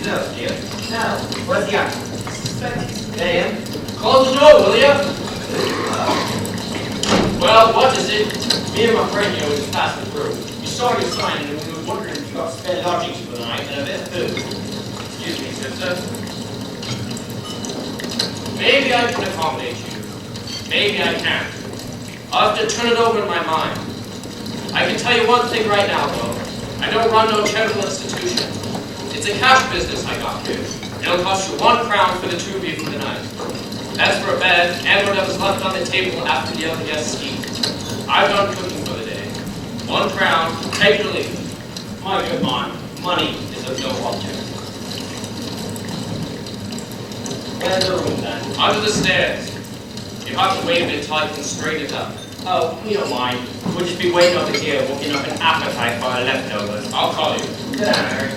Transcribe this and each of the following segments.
No, dear. No. Where's the actor? Damn. Close the door, will you? Well, what is it? Me and my friend here were just passing through. We saw your sign and we were wondering if you got spare lodgings for the night and a bit of food. Excuse me, sister. Maybe I can accommodate you. Maybe I can't. I'll have to turn it over in my mind. I can tell you one thing right now, though. I don't run no charitable institution. It's a cash business I got here. It'll cost you £1 for the two of you for the night. As for a bed, and whatever's left on the table after the other guests eat. I've done cooking for the day. £1, take it or leave it. My good man, money is of no object. Where's the room then? Under the stairs. You have to wait a bit till I can straighten it up. Oh, we don't mind. We'll just be waiting over here, working up an appetite for our leftovers. I'll call you. Sit down, Harry.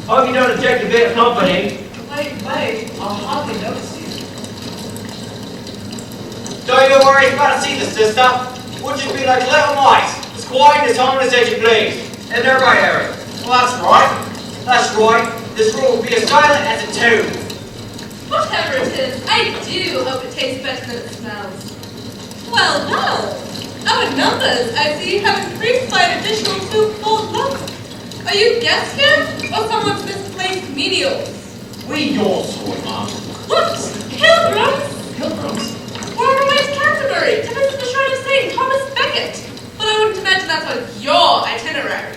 Hope you don't object to a bit of company. Wait, I'll hardly notice you. Don't you worry about a seat, sister. We'll just be like little mice, as quiet and as harmless as you please. Isn't that right, Harry? Well, that's right. That's right. This room will be as silent as a tomb. Whatever it is, I do hope it tastes better than it smells. Well, our numbers, I see, have increased by an additional 2 look. Are you guests here, or someone's misplaced menials? We your sort, Mom. What? Pilgrims? Pilgrims? We're on our way to Canterbury to visit the shrine of St. Thomas Becket. But I wouldn't imagine that's on your itinerary.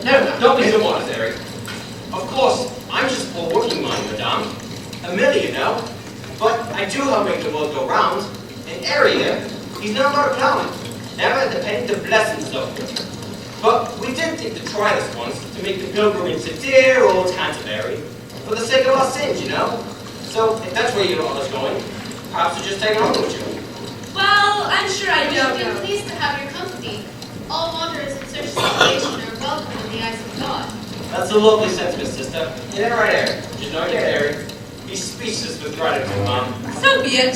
No, don't be so modest, Harry. Of course, I'm just a working man, madame. A millie, you know. But I do help make the world go round. And Harry here, he's not about plowing. Never depend the blessings of him. But we did think to try this once to make the pilgrimage to dear old Canterbury. For the sake of our sins, you know? So, if that's where you're all going, perhaps you'll just take it on with you. Well, I'm sure I We don't should be know. pleased to have your company. All wanderers in search of salvation are welcome in the eyes of God. That's a lovely sentiment, sister. You're right, Harry. Just know you're Harry. He's speechless with gratitude, Mom. So be it.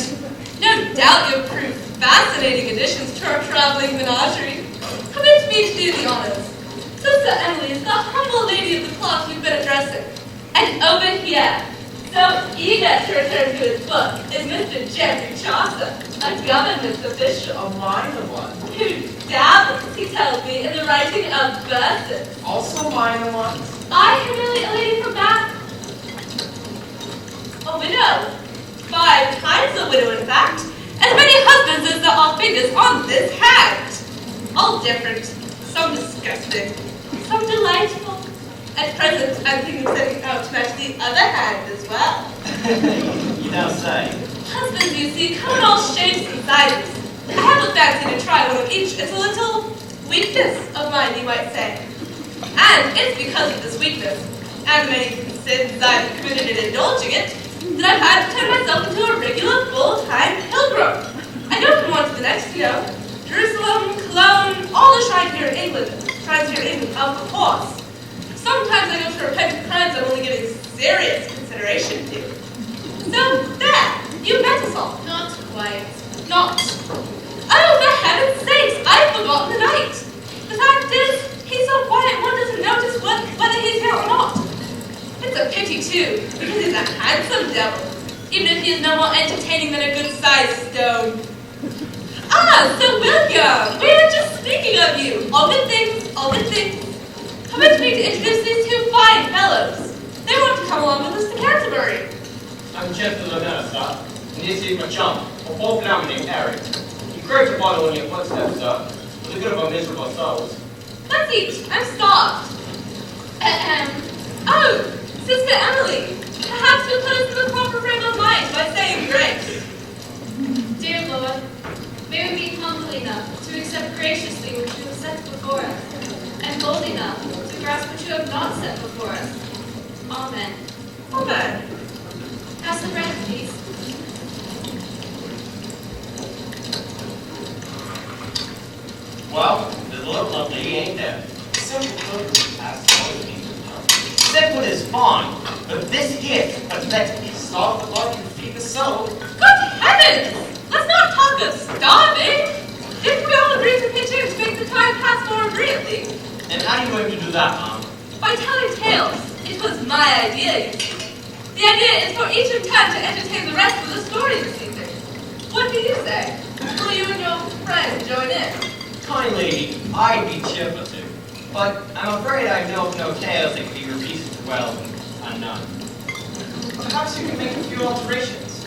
No doubt you'll prove fascinating additions to our traveling menagerie. Permit me to do the honors. Sister Emily is the humble lady of the cloth you've been addressing. And over here, so eager to return to his book, is Mr. Geoffrey Chaucer, a government official. A minor one. Who dabbles, he tells me, in the writing of verses. Also minor ones. I am really a lady from Bath. A widow. 5 times a widow, in fact. As many husbands as there are fingers on this hand. All different. Some disgusting. Some delightful. At present, I'm thinking of setting out to match the other hand as well. You don't say. Husbands, you see, come in all shapes and sizes. I have a fancy to try one of each. It's a little weakness of mine, you might say. And it's because of this weakness, and the many sins I've committed in indulging it, that I've had to turn myself into a regular full-time pilgrim. I go from one to the next, you know. Jerusalem, Cologne, all the shrines here in England, of course. Sometimes I go to repent of crimes I'm only giving serious consideration to. So, there, you met us all. Not quite. Not. Oh, for heaven's sakes, I've forgotten the night. The fact is, he's so quiet one doesn't notice whether he's here or not. It's a pity, too, because he's a handsome devil, even if he is no more entertaining than a good-sized stone. Ah, Sir William, we were just speaking of you. All good things, all good things. Permit me to introduce these 2 fine fellows. They want to come along with us to Canterbury. I'm Jensen, sir, and this is my chum, a folk lamb named Harry. He's great to follow in your footsteps, sir, for the good of our miserable souls. Let's eat. I'm starved. Oh, Sister Emily, perhaps you'll put us in the proper frame of mind by saying grace. Dear Lord, may we be humble enough to accept graciously what you have set before us, and bold enough to grasp what you have not set before us. Amen. Amen. Pass the bread, please. Well, there's a little lovely, ain't there? Simple pilgrimage past all the means of time. Simple is fine, but this gift of that is solve the body and feed the soul. Good heavens! Let's not talk of starving. Didn't we all agree to pitch in to make the time pass more agreeably? And how are you going to do that, Mom? By by telling tales. It was my idea, you see. The idea is for each in turn to entertain the rest with a story this evening. What do you say? Will you and your friend join in? Kind lady, I'd be cheerful to, but I'm afraid I know of no tales that can be repeated well and none. Perhaps you can make a few alterations.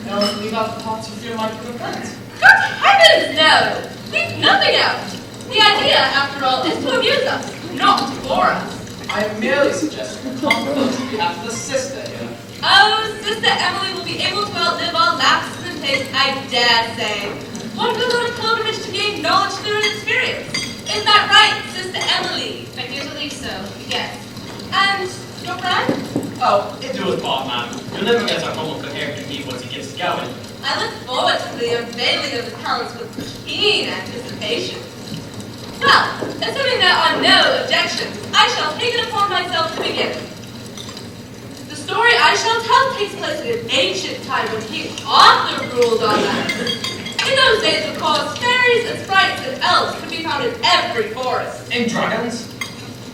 And leave out the parts you feel might be offense. Good heavens, no! Leave nothing out! The idea, after all, is to amuse us, not to bore us. I am merely suggesting a compliment on behalf of the sister here. Oh, Sister Emily will be able to outlive our lapses in taste, I dare say. One goes on a pilgrimage to gain knowledge through an experience. Is that right, Sister Emily? I do believe so, yes. And your friend? Oh, it do with Bob, man. You'll never get a humble compared to me once he gets going. I look forward to the unveiling of the talents with keen anticipation. Well, assuming there are no objections, I shall take it upon myself to begin. The story I shall tell takes place in an ancient time when King Arthur ruled our land. In those days, of course, fairies and sprites and elves could be found in every forest. And dragons?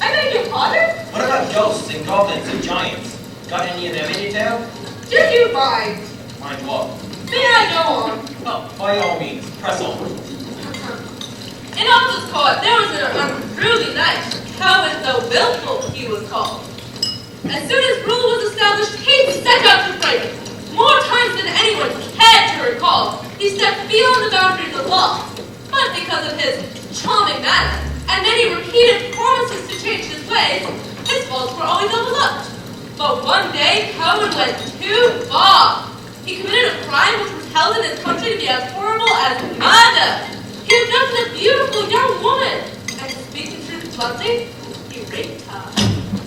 I beg your pardon? What about ghosts and goblins and giants? Got any of them in your tale? Do you mind? Mind what? May I go on? Oh, by all means, press on. In Arthur's court, there was an unruly knight, coward though willful, he was called. As soon as rule was established, he set out to break it. More times than anyone cared to recall, he stepped beyond the boundaries of law. But because of his charming manner, and many repeated promises to change his ways, his faults were always overlooked. But one day, Coward went too far. He committed a crime which was held in his country to be as horrible as murder. He abducted a beautiful young woman, and to speak the truth bluntly, he raped her.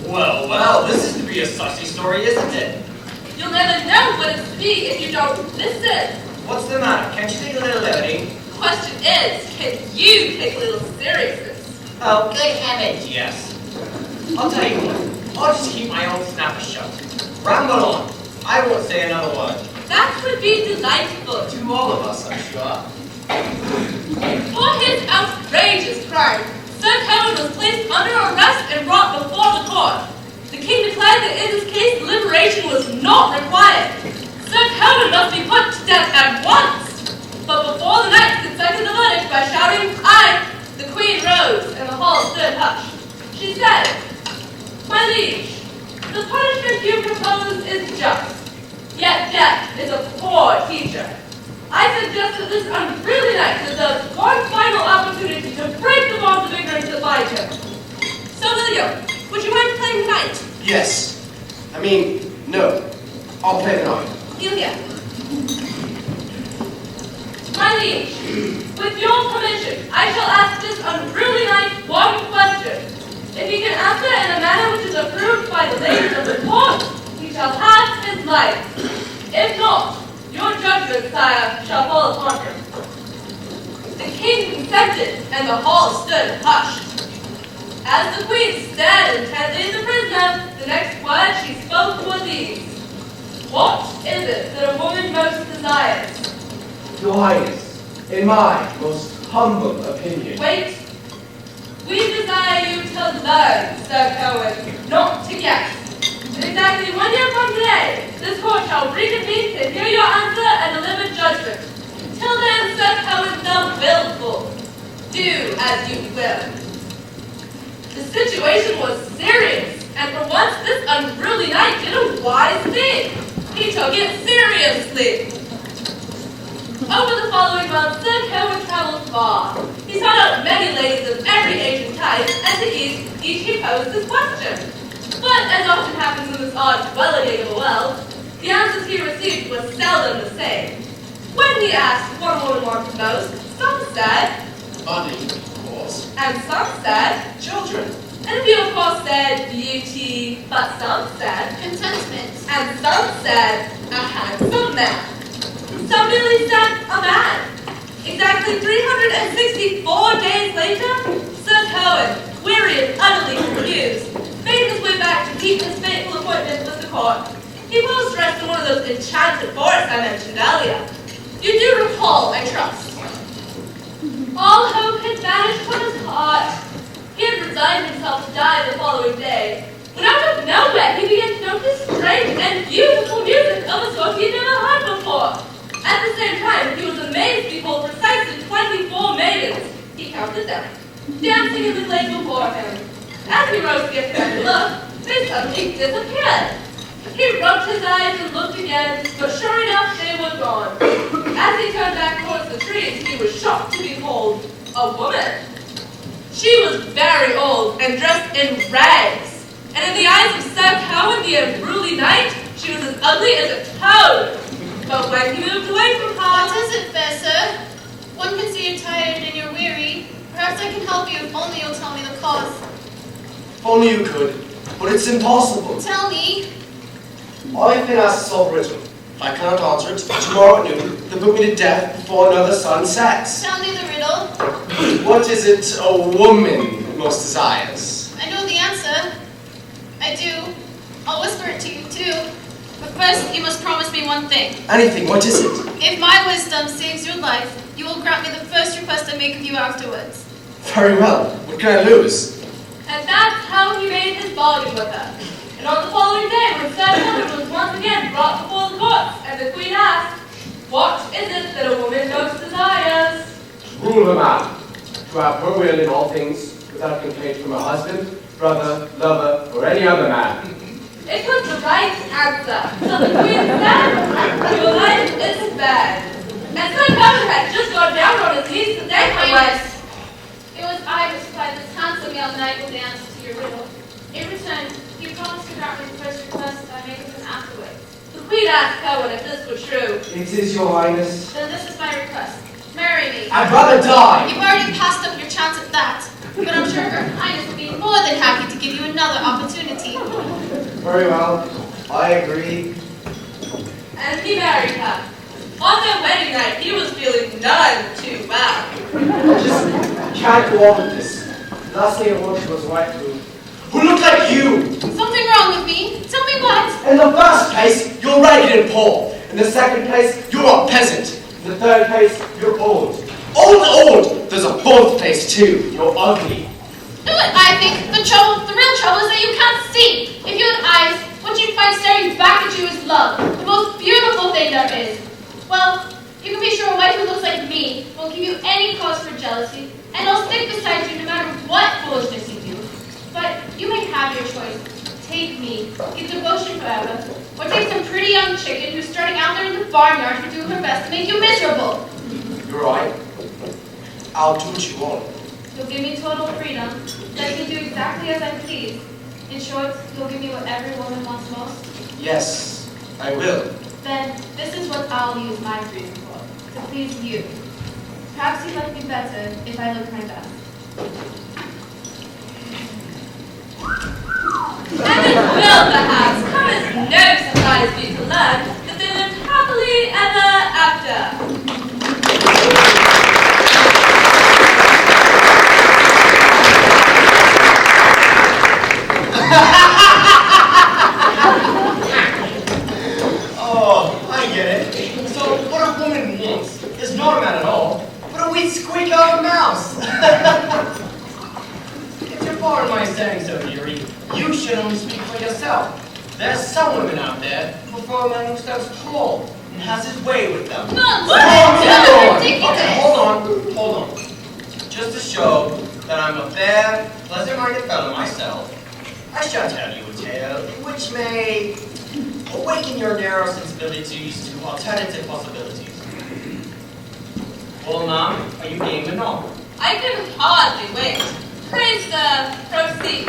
Well, well, this is to be a saucy story, isn't it? You'll never know what it's to be if you don't listen. What's the matter? Can't you take a little levity? The question is, can you take a little seriousness? Oh, good heavens, yes. I'll tell you what. I'll just keep my own snapper shut. Ramble on. I won't say another word. That would be delightful. To all of us, I'm sure. For his outrageous crime, Sir Coward was placed under arrest and brought before the court. The king declared that in this case deliberation was not required. Sir Coward must be put to death at once. But before the knight could second the verdict by shouting, "Aye!" the queen rose and the hall stood hushed. She said, "My liege, the punishment you propose is just, yet death is a poor teacher. I suggest that this unruly knight deserves one final opportunity to break the bonds of ignorance that bind him. So, William, would you mind playing the knight? Yes. I mean, no. I'll play the knight. Delia. My liege, with your permission, I shall ask this unruly knight one question. If he can answer in a manner which is approved by the ladies of the court, he shall have his life. If not, your judgment, sire, shall fall upon him." The king consented, and the hall stood hushed. As the queen stared intently at the prisoner, the next words she spoke were these: "What is it that a woman most desires?" Your Highness, in my most humble opinion. Wait. We desire you to learn, Sir Cohen, not to guess. In exactly 1 year from today, this court shall reconvene to hear your answer and deliver judgment. Till then, Sir Cohen, the willful, do as you will. The situation was serious, and for once this unruly knight did a wise thing. He took it seriously. Over the following months, Sir Cohen traveled far. He sought out many ladies of every age and type, and to each he posed this question. But, as often happens in this odd dwelling of a world, the answers he received were seldom the same. When he asked what a woman wanted most, some said, Money, of course. and some said, Children. and a few of course said beauty, but some said, Contentment. and some said, a handsome man. Some merely said, a man. Exactly 364 days later, Sir Cohen, weary and utterly confused, made his way back to keep his fateful appointment with the court. He was dressed in one of those enchanted forests I mentioned earlier. You do recall, I trust. All hope had vanished from his heart. He had resigned himself to die the following day, Lorin, dancing in the glade before him. As he rose to get better look, they suddenly disappeared. He rubbed his eyes and looked again, but sure enough, they were gone. As he turned back towards the trees, he was shocked to behold a woman. She was very old and dressed in rags, and in the eyes of Sir Cowan, the unruly knight, she was as ugly as a toad. But when he moved away from her... What is it, fair sir? One can see you're tired and you're weary. Perhaps I can help you if only you'll tell me the cause. If only you could, but it's impossible. Tell me. I've been asked to solve a riddle. If I cannot answer it, tomorrow at noon, they'll put me to death before another sun sets. Tell me the riddle. What is it a woman most desires? I know the answer. I do. I'll whisper it to you too. But first, you must promise me one thing. Anything, what is it? If my wisdom saves your life, you will grant me the first request I make of you afterwards. Very well. What can I lose? And that's how he made his bargain with her. And on the following day, when Sir Cowan was once again brought before the courts, and the Queen asked, "What is it that a woman most desires?" To rule a man. To have her will in all things, without complaint from a husband, brother, lover, or any other man. It was the right answer. So the Queen said, "Your life is bad." And Sir Cowan had just gone down on his knees to thank her wife. It was I who supplied this handsome young knight with the answer to your riddle. In return, he promised to grant me the first request I make of him afterwards. The Queen asked Cowan if this were true. It is, your highness. Then this is my request. Marry me. I'd rather die. You've already passed up your chance at that, but I'm sure Her Highness will be more than happy to give you another opportunity. Very well. I agree. And he married her. On their wedding night, he was feeling none too well. I just can't go on with this. Last thing I wanted was a wife who looked like you. Something wrong with me? Tell me what? In the first place, you're ragged and poor. In the second place, you're a peasant. In the third place, you're old. Old! There's a fourth place too. You're ugly. Know what I think? The real trouble is that you can't see. If you had eyes, what you'd find staring back at you is love, the most beautiful thing there is. Well, you can be sure a wife who looks like me won't give you any cause for jealousy, and I'll stick beside you no matter what foolishness you do. But you may have your choice. Take me, get devotion forever, or take some pretty young chicken who's starting out there in the barnyard to do her best to make you miserable. You're right. I'll do what you want. You'll give me total freedom, that I can do exactly as I please. In short, you'll give me what every woman wants most. Yes, I will. Then, this is what I'll use my freedom for, to please you. Perhaps you'd like me better if I look my best. And it will perhaps come as no surprise to you to learn that they lived happily ever after. Oh, I get it. So what a woman wants is not a man at all, but a wee squeak of a mouse. If you're pardon my saying so, dearie, you should only speak for yourself. There's some women out there who prefer a man who stands tall and has his way with them. Nonsense! Okay, hold on. Just to show that I'm a fair, pleasant-minded fellow myself, I shall tell you a tale which may awaken your narrow sensibilities to alternative possibilities. Well, ma'am, are you game or not? I can hardly wait. Pray, sir, proceed.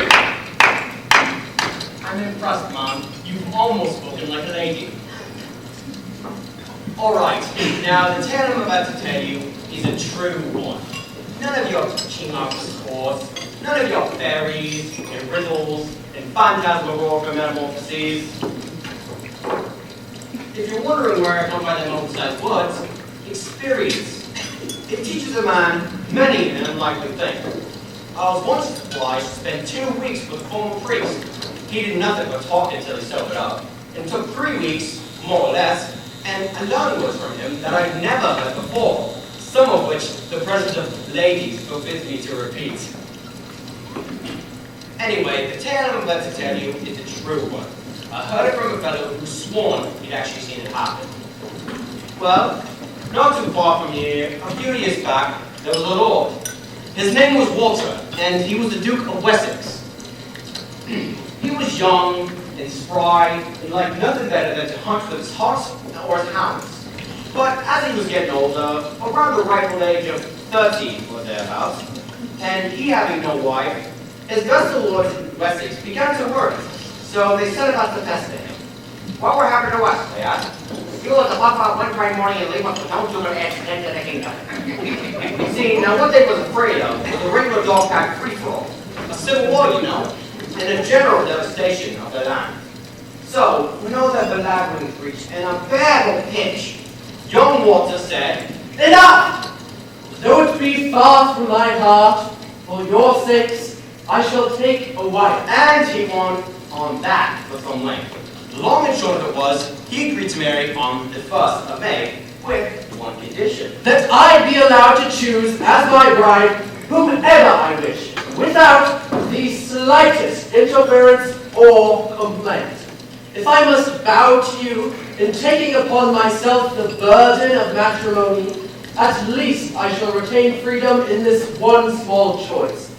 I'm impressed, ma'am. You've almost spoken like a lady. All right, now the tale I'm about to tell you is a true one. None of your King Arthur's courts, none of your fairies and riddles and phantasmagorical metamorphoses. If you're wondering where I come by them oversized words, experience. It teaches a man many an unlikely thing. I was once obliged to spend 2 weeks with a former priest. He did nothing but talk until he sobered up, and took 3 weeks, more or less, and I learned words from him that I'd never heard before, some of which the presence of ladies forbids me to repeat. Anyway, the tale I'm about to tell you is a true one. I heard it from a fellow who sworn he'd actually seen it happen. Well, not too far from here, a few years back, there was a lord. His name was Walter, and he was the Duke of Wessex. He was young and spry, and liked nothing better than to hunt with his hawks or his hounds. But as he was getting older, around the ripe old age of 30 or thereabouts, and he having no wife, his vestal lords in Wessex began to worry. So they set about to test him. What will happen to us, they asked. You will pop out one fine morning and leave us with no sooner into the kingdom. You see, now what they was afraid of was a regular dog-pack free-for-all, a civil war, you know, and a general devastation of their land. So, when all that belaboring reached in a bad old pitch, young Walter said, Enough! Though it be far from my heart, for your sakes, I shall take a wife. and he won on that for some length. The long and short of it was, he agreed to marry on the 1st of May, with one condition. That I be allowed to choose as my bride whomever I wish, without the slightest interference or complaint. If I must bow to you in taking upon myself the burden of matrimony, at least I shall retain freedom in this one small choice.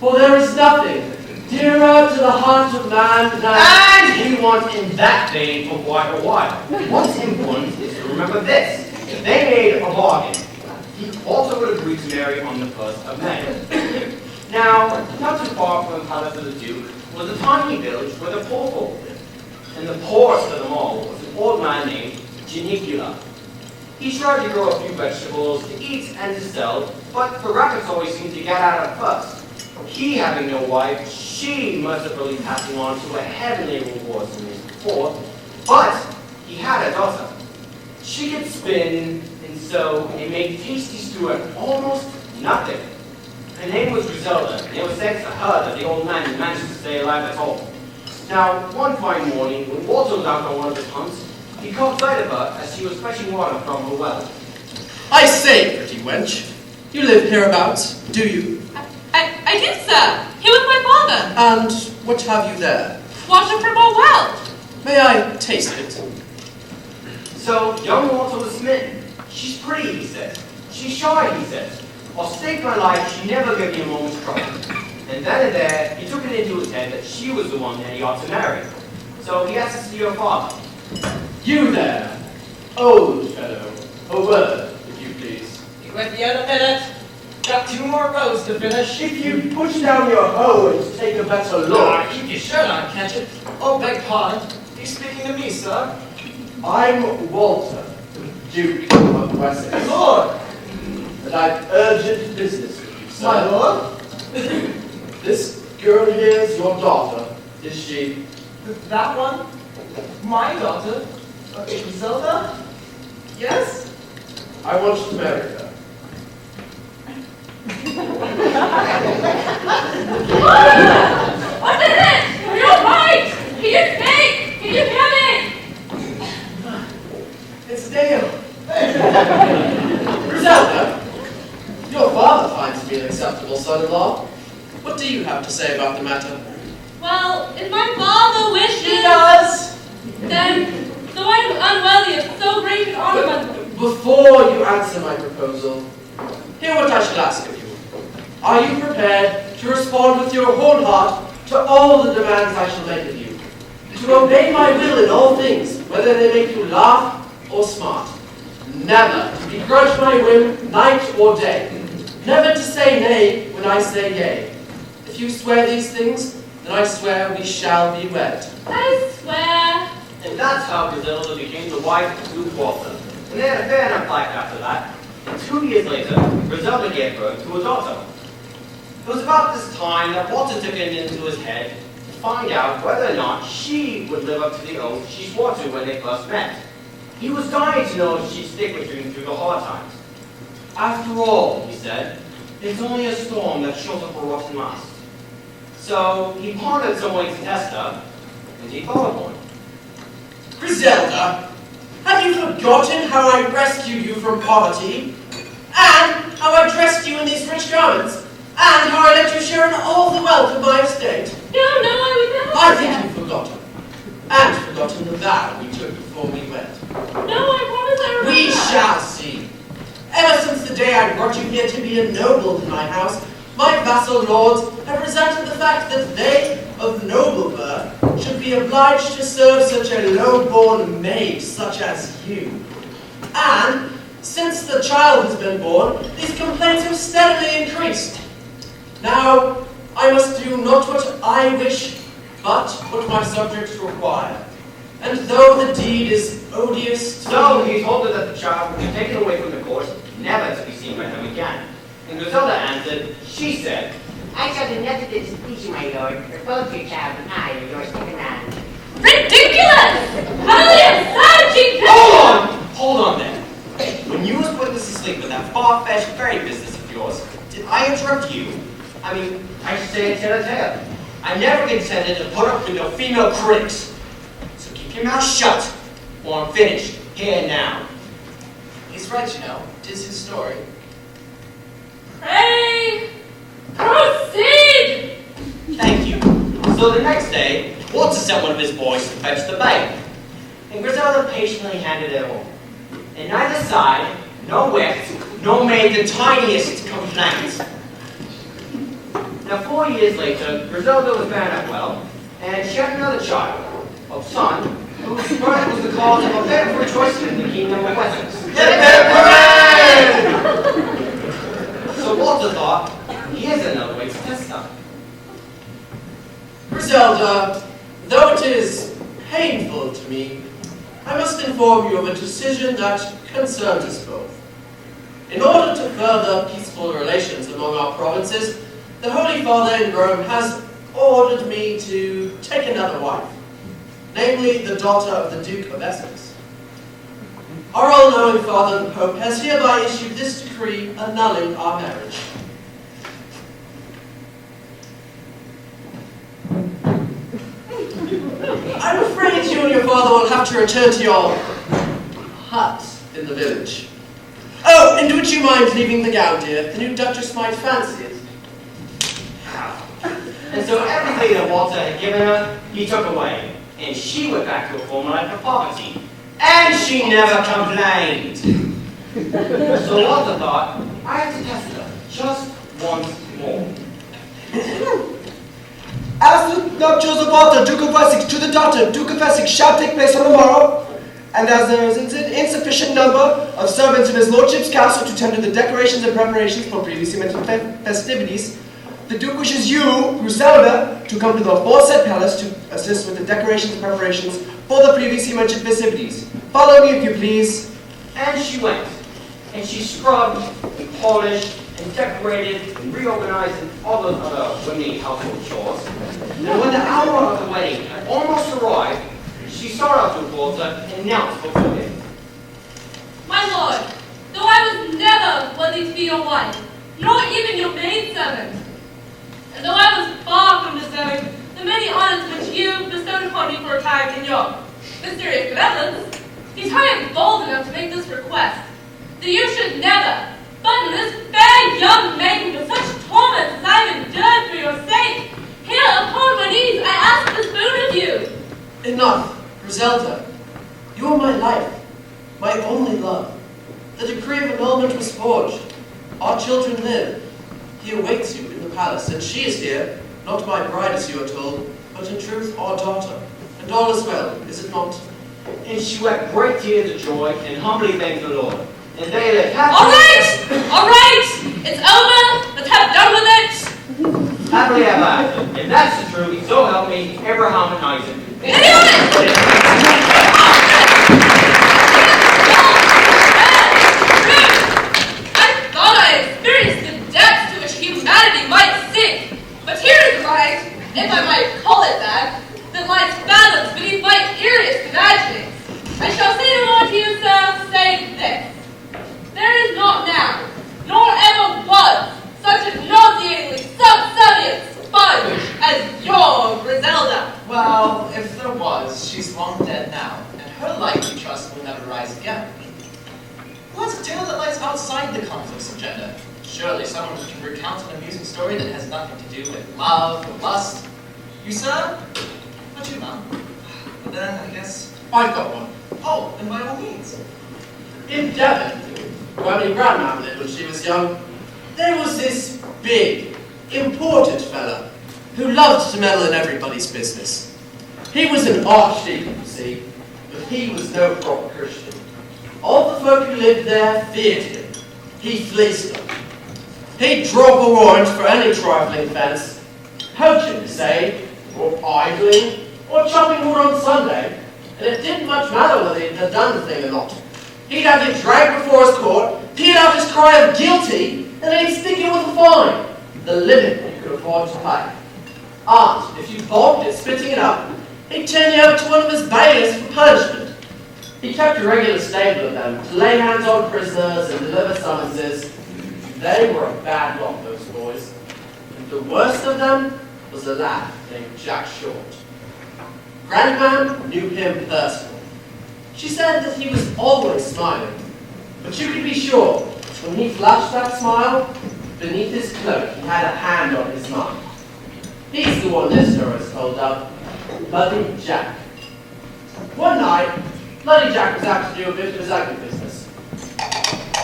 For there is nothing dearer to the heart of man than... And he won in that vein for quite a while. What's important is to remember this. If they made a bargain, he also would agree to marry on the 1st of May. Now, not too far from the palace of the Duke was a tiny village where the poor folk lived. And the poorest of them all was an old man named Janicula. He tried to grow a few vegetables to eat and to sell, but the rabbits always seemed to get out at first. He having no wife, she mercifully passing on to a heavenly reward from his poor, but he had a daughter. She could spin and sew and make tasty stew at almost nothing. Her name was Griselda, and it was thanks to her that the old man managed to stay alive at all. Now, one fine morning, when Walter was out on one of his hunts, he caught sight of her as she was fetching water from her well. I say, pretty wench, you live hereabouts, do you? I do, sir. Here with my father. And what have you there? Water from our well. May I taste it? So, young Walter was smitten. She's pretty, he said. She's shy, he said. I'll stake my life she never gave me a moment's trouble. And then and there, he took it into his head that she was the one that he ought to marry. So he asked to see her father. You there, old fellow, a word, if you please. You won't be out a minute. Got 2 more rows to finish. If you push down your hoe and take a better look. Keep your shirt on, can't you? Oh, beg pardon. You speaking to me, sir? I'm Walter, Duke of Wessex. Lord! And I've urgent business with you, sir. My lord? This girl here is your daughter, is she? That one? My daughter? Zelda? Yes? I want you to marry her. What is it? You're right. Can you speak? Can you come in? It's Dale. Griselda, your father finds me an acceptable son-in-law. What do you have to say about the matter? Well, if my father wishes... He does! Then, though I am unworthy of so great an honor... Before you answer my proposal, hear what I shall ask of you. Are you prepared to respond with your whole heart to all the demands I shall make of you? To obey my will in all things, whether they make you laugh or smart. Never to begrudge my whim night or day. Never to say nay when I say yea. If you swear these things, then I swear we shall be wed. I swear... And that's how Griselda became the wife of Duke Walter. And they had a fair enough life after that. And 2 years later, Griselda gave birth to a daughter. It was about this time that Walter took it into his head to find out whether or not she would live up to the oath she swore to when they first met. He was dying to know if she'd stick with him through the hard times. After all, he said, it's only a storm that shows up a rotten mast. So he pondered some way to test her, and he thought of one. Griselda, have you forgotten how I rescued you from poverty? And how I dressed you in these rich garments? And how I let you share in all the wealth of my estate? No, I would never... I think you've forgotten. And forgotten the vow we took before we went. No, I promise I remember. We shall see. Ever since the day I brought you here to be ennobled in my house, my vassal lords have resented the fact that they, of noble birth, should be obliged to serve such a low-born maid such as you. And, since the child has been born, these complaints have steadily increased. Now, I must do not what I wish, but what my subjects require. And though the deed is odious to So he told her that the child would be taken away from the court, never to be seen by him again. And Griselda answered, she said, I shall do nothing to displease you, my lord, for both your child and I are yours second man. Ridiculous! How absurd! Hold on there. When you was putting us to sleep with that far-fetched fairy business of yours, did I interrupt you? I mean, I should say tell a tale. I never consented to put up with no female critics. So keep your mouth shut, or I'm finished, here and now. He's right, you know. 'Tis his story. Pray, proceed! Thank you. So the next day, Walter sent one of his boys to fetch the bait, and Griselda patiently handed it home. And neither side, no wit, nor made the tiniest complaint. Now 4 years later, Griselda was bound up well, and she had another child, a son, whose birth was the cause of a better rejoicing in the kingdom of Wessex. So Walter thought, here's another way to test them. Griselda, though it is painful to me, I must inform you of a decision that concerns us both. In order to further peaceful relations among our provinces, the Holy Father in Rome has ordered me to take another wife, namely the daughter of the Duke of Essex. Our all-knowing Father the Pope has hereby issued this decree annulling our marriage. I'm afraid you and your father will have to return to your hut in the village. Oh, and would you mind leaving the gown, dear? The new Duchess might fancy it. And so everything that Walter had given her, he took away. And she went back to a former life of poverty. And she never complained. So Walter thought, I have to test her just once more. As the nuptials of Walter, Duke of Wessex, to the daughter, Duke of Essex, shall take place on the morrow, and as there is an insufficient number of servants in his lordship's castle to tender the decorations and preparations for previously mentioned festivities, the Duke wishes you, Griselda, to come to the aforesaid palace to assist with the decorations and preparations for the previously mentioned festivities. Follow me, if you please. And she went. And she scrubbed, and polished, and decorated, and reorganized, and all those other windy household chores. And when the hour of the wedding had almost arrived, she sought out to Walter and knelt before him. My lord, though I was never worthy to be your wife, nor even your maidservant, and though I was far from deserving the many honors which you bestowed upon me for a character in your mysterious benevolence, yet I am bold enough to make this request, that you should never burden this fair young maiden with such torments as I have endured for your sake. Here upon my knees I ask this boon of you. Enough, Griselda. You are my life, my only love. The decree of annulment was forged. Our children live. He awaits you in the palace, and she is here, not my bride as you are told, but in truth our daughter. And all is well, is it not? And she wept great tears of joy and humbly thanked the Lord. And they lived happily. All right! It's over! Let's have done with it! Happily ever after. And that's the truth. So help me, Abraham and Isaac. I thought I experienced the depths to which humanity might sink, but here is a light, if I might call it that lies fathoms beneath my eeriest imaginings. I shall say no more to you, sir, save this. There is not now, nor ever was, such a nauseatingly subservient sponge as your Griselda. Well, if there was, she's long dead now, and her life, we trust, will never rise again. Well, that's a tale that lies outside the conflicts of gender. Surely someone can recount an amusing story that has nothing to do with love or lust. You, sir? Not you, Mom. But then, I guess... I've got one. Oh, then by all means. In Devon, where my grandma lived when she was young, there was this big, important fellow who loved to meddle in everybody's business. He was an archdeacon, you see, but he was no proper Christian. All the folk who lived there feared him. He fleeced them. He'd drop a warrant for any trifling offence, poaching, say, or idling, or chopping wood on Sunday, and it didn't much matter whether he had done the thing or not. He'd have you dragged before his court, he'd have his cry of guilty, and then he'd stick you with a fine, the limit you could afford to pay. And if you balked at spitting it up, he'd turn you over to one of his bailiffs for punishment. He kept a regular stable of them to lay hands on prisoners and deliver summonses. They were a bad lot, those boys. And the worst of them was a lad named Jack Short. Grandmam knew him personally. She said that he was always smiling, but you could be sure, when he flashed that smile, beneath his cloak he had a hand on his mind. He's the one this story is told of, Bloody Jack. One night, Bloody Jack was out to do a bit of his ugly business.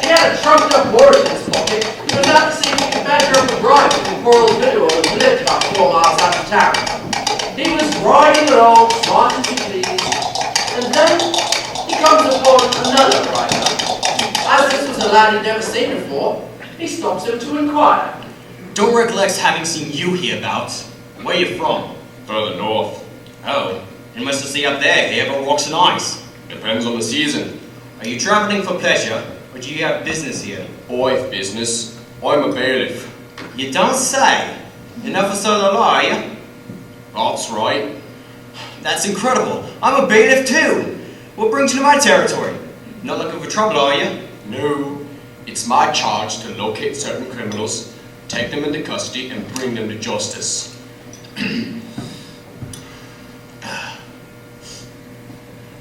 He had a trumped up warrant in his pocket. He was out to see if he could badger up a bribe from a poor old widow who lived about 4 miles out of town. He was riding along, smart as he pleased, and then he comes upon another rider. As this was a lad he'd never seen before, he stops him to inquire. Don't recollect having seen you hereabouts. Where you from? Further north. Oh, you must see up there here but rocks and ice. Depends on the season. Are you travelling for pleasure, or do you have business here? I've business. I'm a bailiff. You don't say. Enough for so little, are you? That's right. That's incredible. I'm a bailiff too. What brings you to my territory? Not looking for trouble, are you? No. It's my charge to locate certain criminals, take them into custody, and bring them to justice.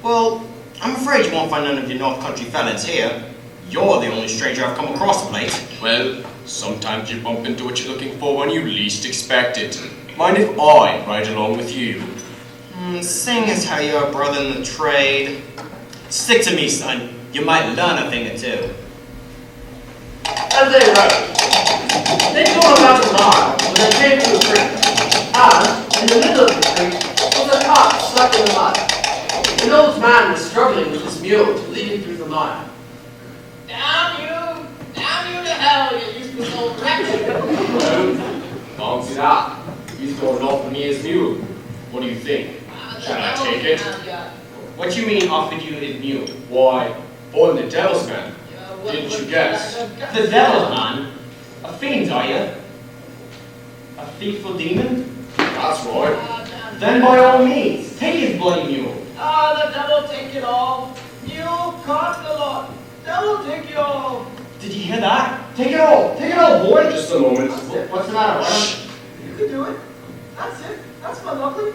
Well, I'm afraid you won't find none of your North Country felons here. You're the only stranger I've come across of late. Well, sometimes you bump into what you're looking for when you least expect it. Mind if I ride along with you? Seeing as how you're a brother in the trade, stick to me, son. You might learn a thing or two. As they rode, they'd gone about a mile when they came to a creek, and in the middle of the creek was a cart stuck in the mud. An old man was struggling with his mule to lead him through the mire. Down you to hell, you useless old wretch! Well, fancy that. He's going to offer me his mule. What do you think? Shall I take it? What you mean offered you his mule? Why, I'm the devil's man. Didn't you guess? The devil's man? A fiend, are you? A thieful demon? That's right. Then by all means, take his bloody mule. The devil take it all. Mule cost a lot. Devil take it all. Did you hear that? Take it all, boy. Just a moment. What's the matter? You can do it. That's it. That's my lovely.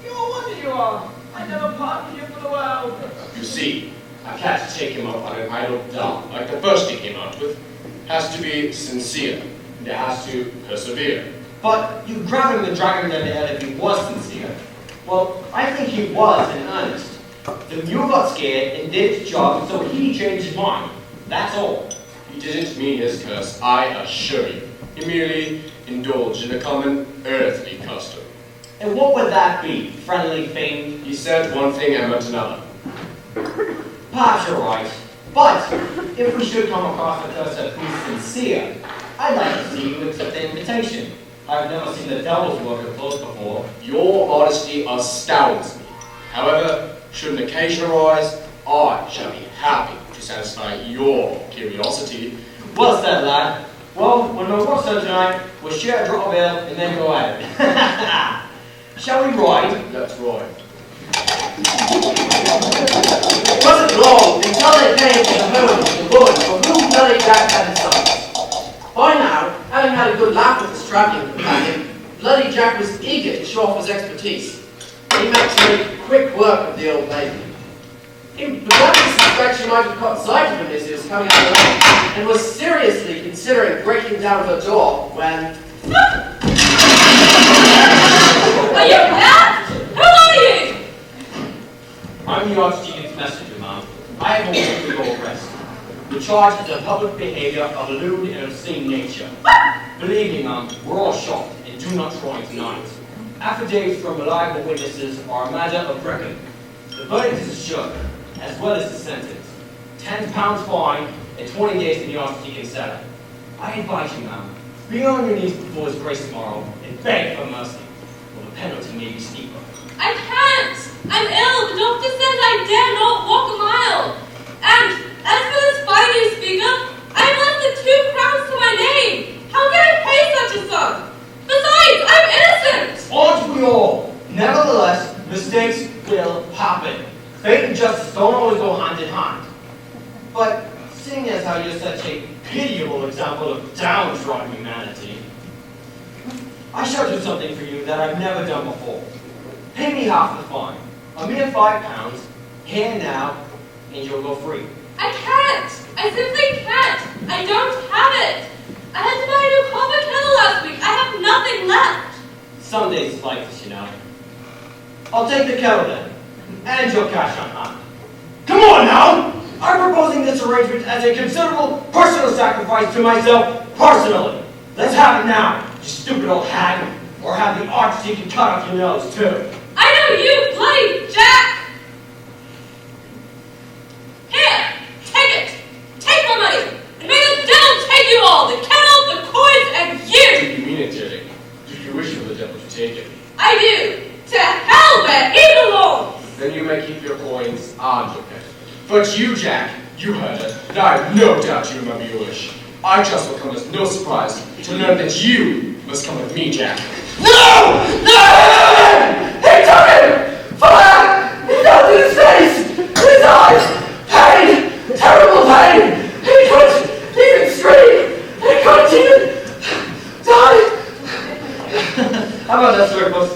You're a wonder you are. I never part with you for the world. You see, I can't take him up on an idle dump like the first he came out with. Has to be sincere. And it has to persevere. But you grabbing the dragon in the head if he was sincere. Well, I think he was in earnest. The mule got scared and did his job, so he changed his mind. That's all. He didn't mean his curse, I assure you. He merely indulged in a common earthly custom. And what would that be, friendly fiend? He said one thing and meant another. Perhaps you're right. But if we should come across a person who's sincere, I'd like to see you accept the invitation. I've never seen the devil's work at close before. Your modesty astounds me. However, should an occasion arise, I shall be happy to satisfy your curiosity. Well said, lad. Well, when my work's done tonight, we'll share a drop of ale and then go at it. Shall we ride? That's right. It wasn't long until they came to the home of the woman for whom Bloody Jack had his sons. By now, having had a good laugh with his travelling companion, Bloody Jack was eager to show off his expertise. He meant to make quick work of the old lady. He began to suspect she might have caught sight of him as he was coming out of the lane, and was seriously considering breaking down her door when... Are you mad? Who are you? I'm the Archdeacon's messenger, ma'am. I have ordered for your arrest. The charge is a public behavior of a lewd and obscene nature. Believe me, ma'am, we're all shocked and do not try to deny it. Affidavits from reliable witnesses are a matter of record. The verdict is assured, as well as the sentence. £10 fine and 20 days in the Arctic cellar. I advise you, ma'am, be on your knees before His Grace tomorrow and beg for mercy, or the penalty may be steeper. I can't! I'm ill! The doctor says I dare not walk a mile! And as for this fine you speak of, I have less than 2 crowns to my name! How can I pay such a sum? Besides, I'm innocent! Aren't we all? Nevertheless, mistakes will happen. Fate and justice don't always go hand in hand. But seeing as how you're such a pitiable example of downtrodden humanity, I shall do something for you that I've never done before. Pay me half the fine, a mere £5, here and now, and you'll go free. I can't! I simply can't! I don't have it! I had to buy a new copper kettle last week. I have nothing left! Some days it's like this, you know. I'll take the kettle then, and your cash on hand. Come on now! I'm proposing this arrangement as a considerable personal sacrifice to myself personally. Let's have it now, you stupid old hag, or have the archdeacon cut off your nose too. I know you, bloody Jack! Here, take it! Take my money! And may the devil take you all! The kettle, the coins, and you! Do you mean it, Jenny? Do you wish for the devil to take it? I do! To hell where he belongs! Then you may keep your coins and your pet. But you, Jack, you heard it, and I have no doubt you remember your wish. I trust will come as no surprise to learn that you must come with me, Jack. No! No! He took it! Fire! He got in his face! His eyes! Pain! Terrible pain! He couldn't even scream! He couldn't even die! How about that, Circus?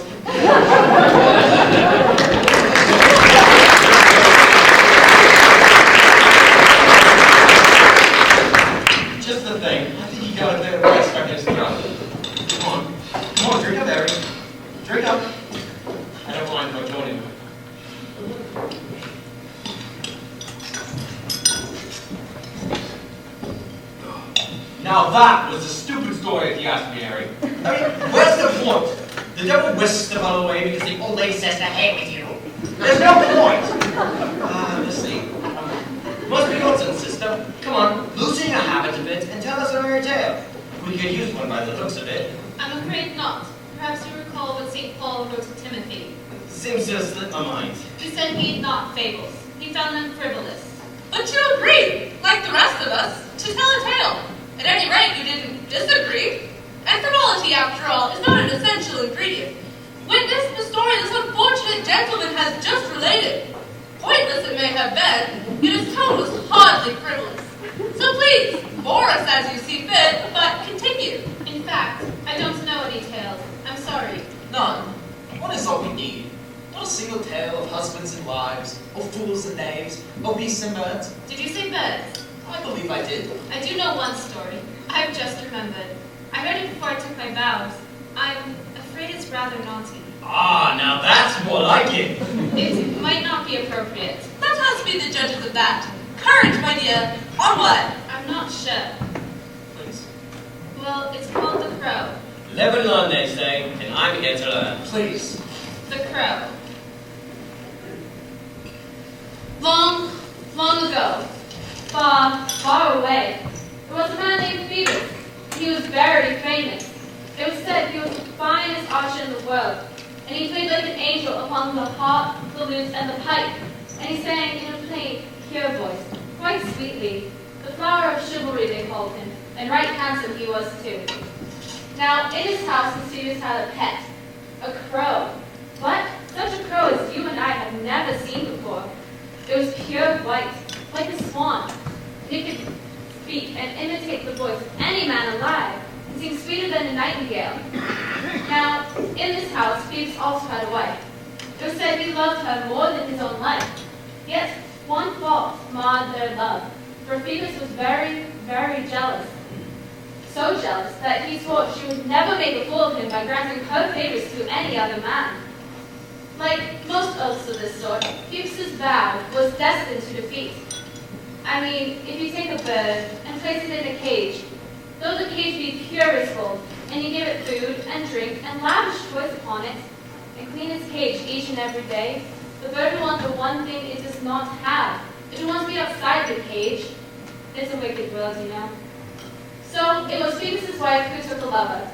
Just the thing, I think he got a bit of rice back in his throat. Come on, drink up, Harry. Drink up. I don't mind if I join him. Now that was a stupid story if you ask me, Harry. I mean, where's the point? The devil whisks the fellow away because the old lady says to hang with you. There's no point. Let's see. Must be nonsense, sister. Come on, loosen your habit a bit and tell us a merry tale. We could use one by the looks of it. I'm afraid not. Perhaps you recall what St. Paul wrote to Timothy. Seems to have slipped my mind. He said he'd not fables. He found them frivolous. But you agreed, like the rest of us, to tell a tale. At any rate, you didn't disagree. And frivolity, after all, is not an essential ingredient. Witness the story this unfortunate gentleman has just related. Pointless it may have been, yet his tone was hardly frivolous. So please, bore us as you see fit, but continue. In fact, I don't know any tales. I'm sorry. None. What is all we need? Not a single tale of husbands and wives, of fools and knaves, of beasts and birds. Did you say birds? I believe I did. I do know one story. I've just remembered. I heard it before I took my vows. I'm afraid it's rather naughty. Ah, now that's more like it. It might not be appropriate. Let us be the judges of that. Courage, my dear. Onward. I'm not sure. Please. Well, it's called The Crow. Live and learn, they say, and I'm here to learn. Please. The Crow. Long, long ago, far, far away, there was a man named Phoebus. He was very famous. It was said he was the finest archer in the world, and he played like an angel upon the harp, the lute, and the pipe, and he sang in a plain, pure voice, quite sweetly. The flower of chivalry, they called him, and right handsome he was too. Now, in his house, the Phoebus had a pet, a crow. But such a crow as you and I have never seen before. It was pure white, like a swan, and it could speak and imitate the voice of any man alive, and sing sweeter than a nightingale. Now, in this house, Phoebus also had a wife. It was said he loved her more than his own life. Yet, one fault marred their love, for Phoebus was very, very jealous. So jealous that he swore she would never make a fool of him by granting her favors to any other man. Like most oaths of this sort, Phoebus' vow was destined to defeat. I mean, if you take a bird and place it in a cage, though the cage be pure as gold, and you give it food and drink and lavish toys upon it, and clean its cage each and every day, the bird will want the one thing it does not have. It wants to be outside the cage. It's a wicked world, you know. So it was Phoebus' wife who took the lover.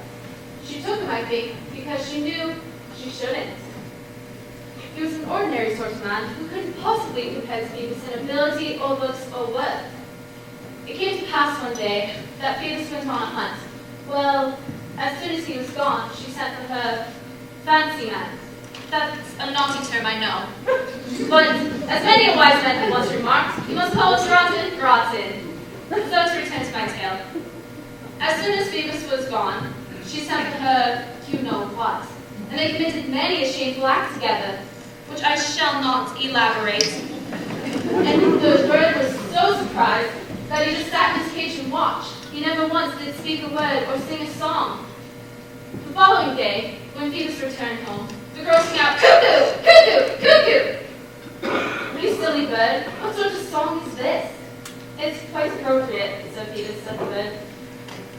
She took him, I think, because she knew she shouldn't. He was an ordinary sort of man who couldn't possibly compare to Phoebus in ability or looks or worth. It came to pass one day that Phoebus went on a hunt. Well, as soon as he was gone, she sent for her fancy man. That's a naughty term, I know. But as many a wise man had once remarked, you must call what's rotten, rotten. So to return to my tale. As soon as Phoebus was gone, she sent for her you know what, and they committed many a shameful act together, which I shall not elaborate. And the bird was so surprised that he just sat in his cage and watched. He never once did speak a word or sing a song. The following day, when Phoebus returned home, the girl sang out, "Cuckoo! Cuckoo! Cuckoo!" "You silly bird, what sort of song is this?" "It's quite appropriate," said Phoebus, said the bird.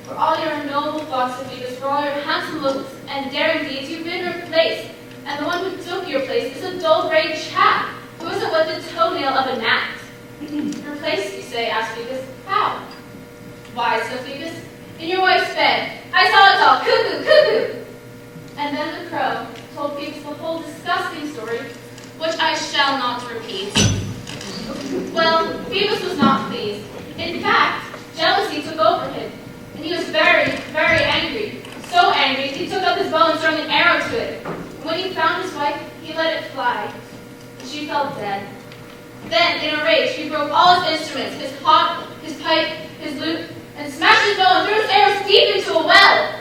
"For all your noble thoughts, Phoebus, for all your handsome looks and daring deeds, you've been replaced, and the one who took your place is a dull gray chap who isn't worth the toenail of a gnat." "Replaced, you say?" asked Phoebus. "How?" "Why," said Phoebus, "in your wife's bed. I saw it all. Cuckoo! Cuckoo!" And then the crow told Phoebus the whole disgusting story, which I shall not repeat. Well, Phoebus was not pleased. In fact, jealousy took over him, and he was very, very angry. So angry, he took up his bow and strung an arrow to it. When he found his wife, he let it fly. She fell dead. Then, in a rage, he broke all his instruments, his harp, his pipe, his lute, and smashed his bow and threw his arrows deep into a well.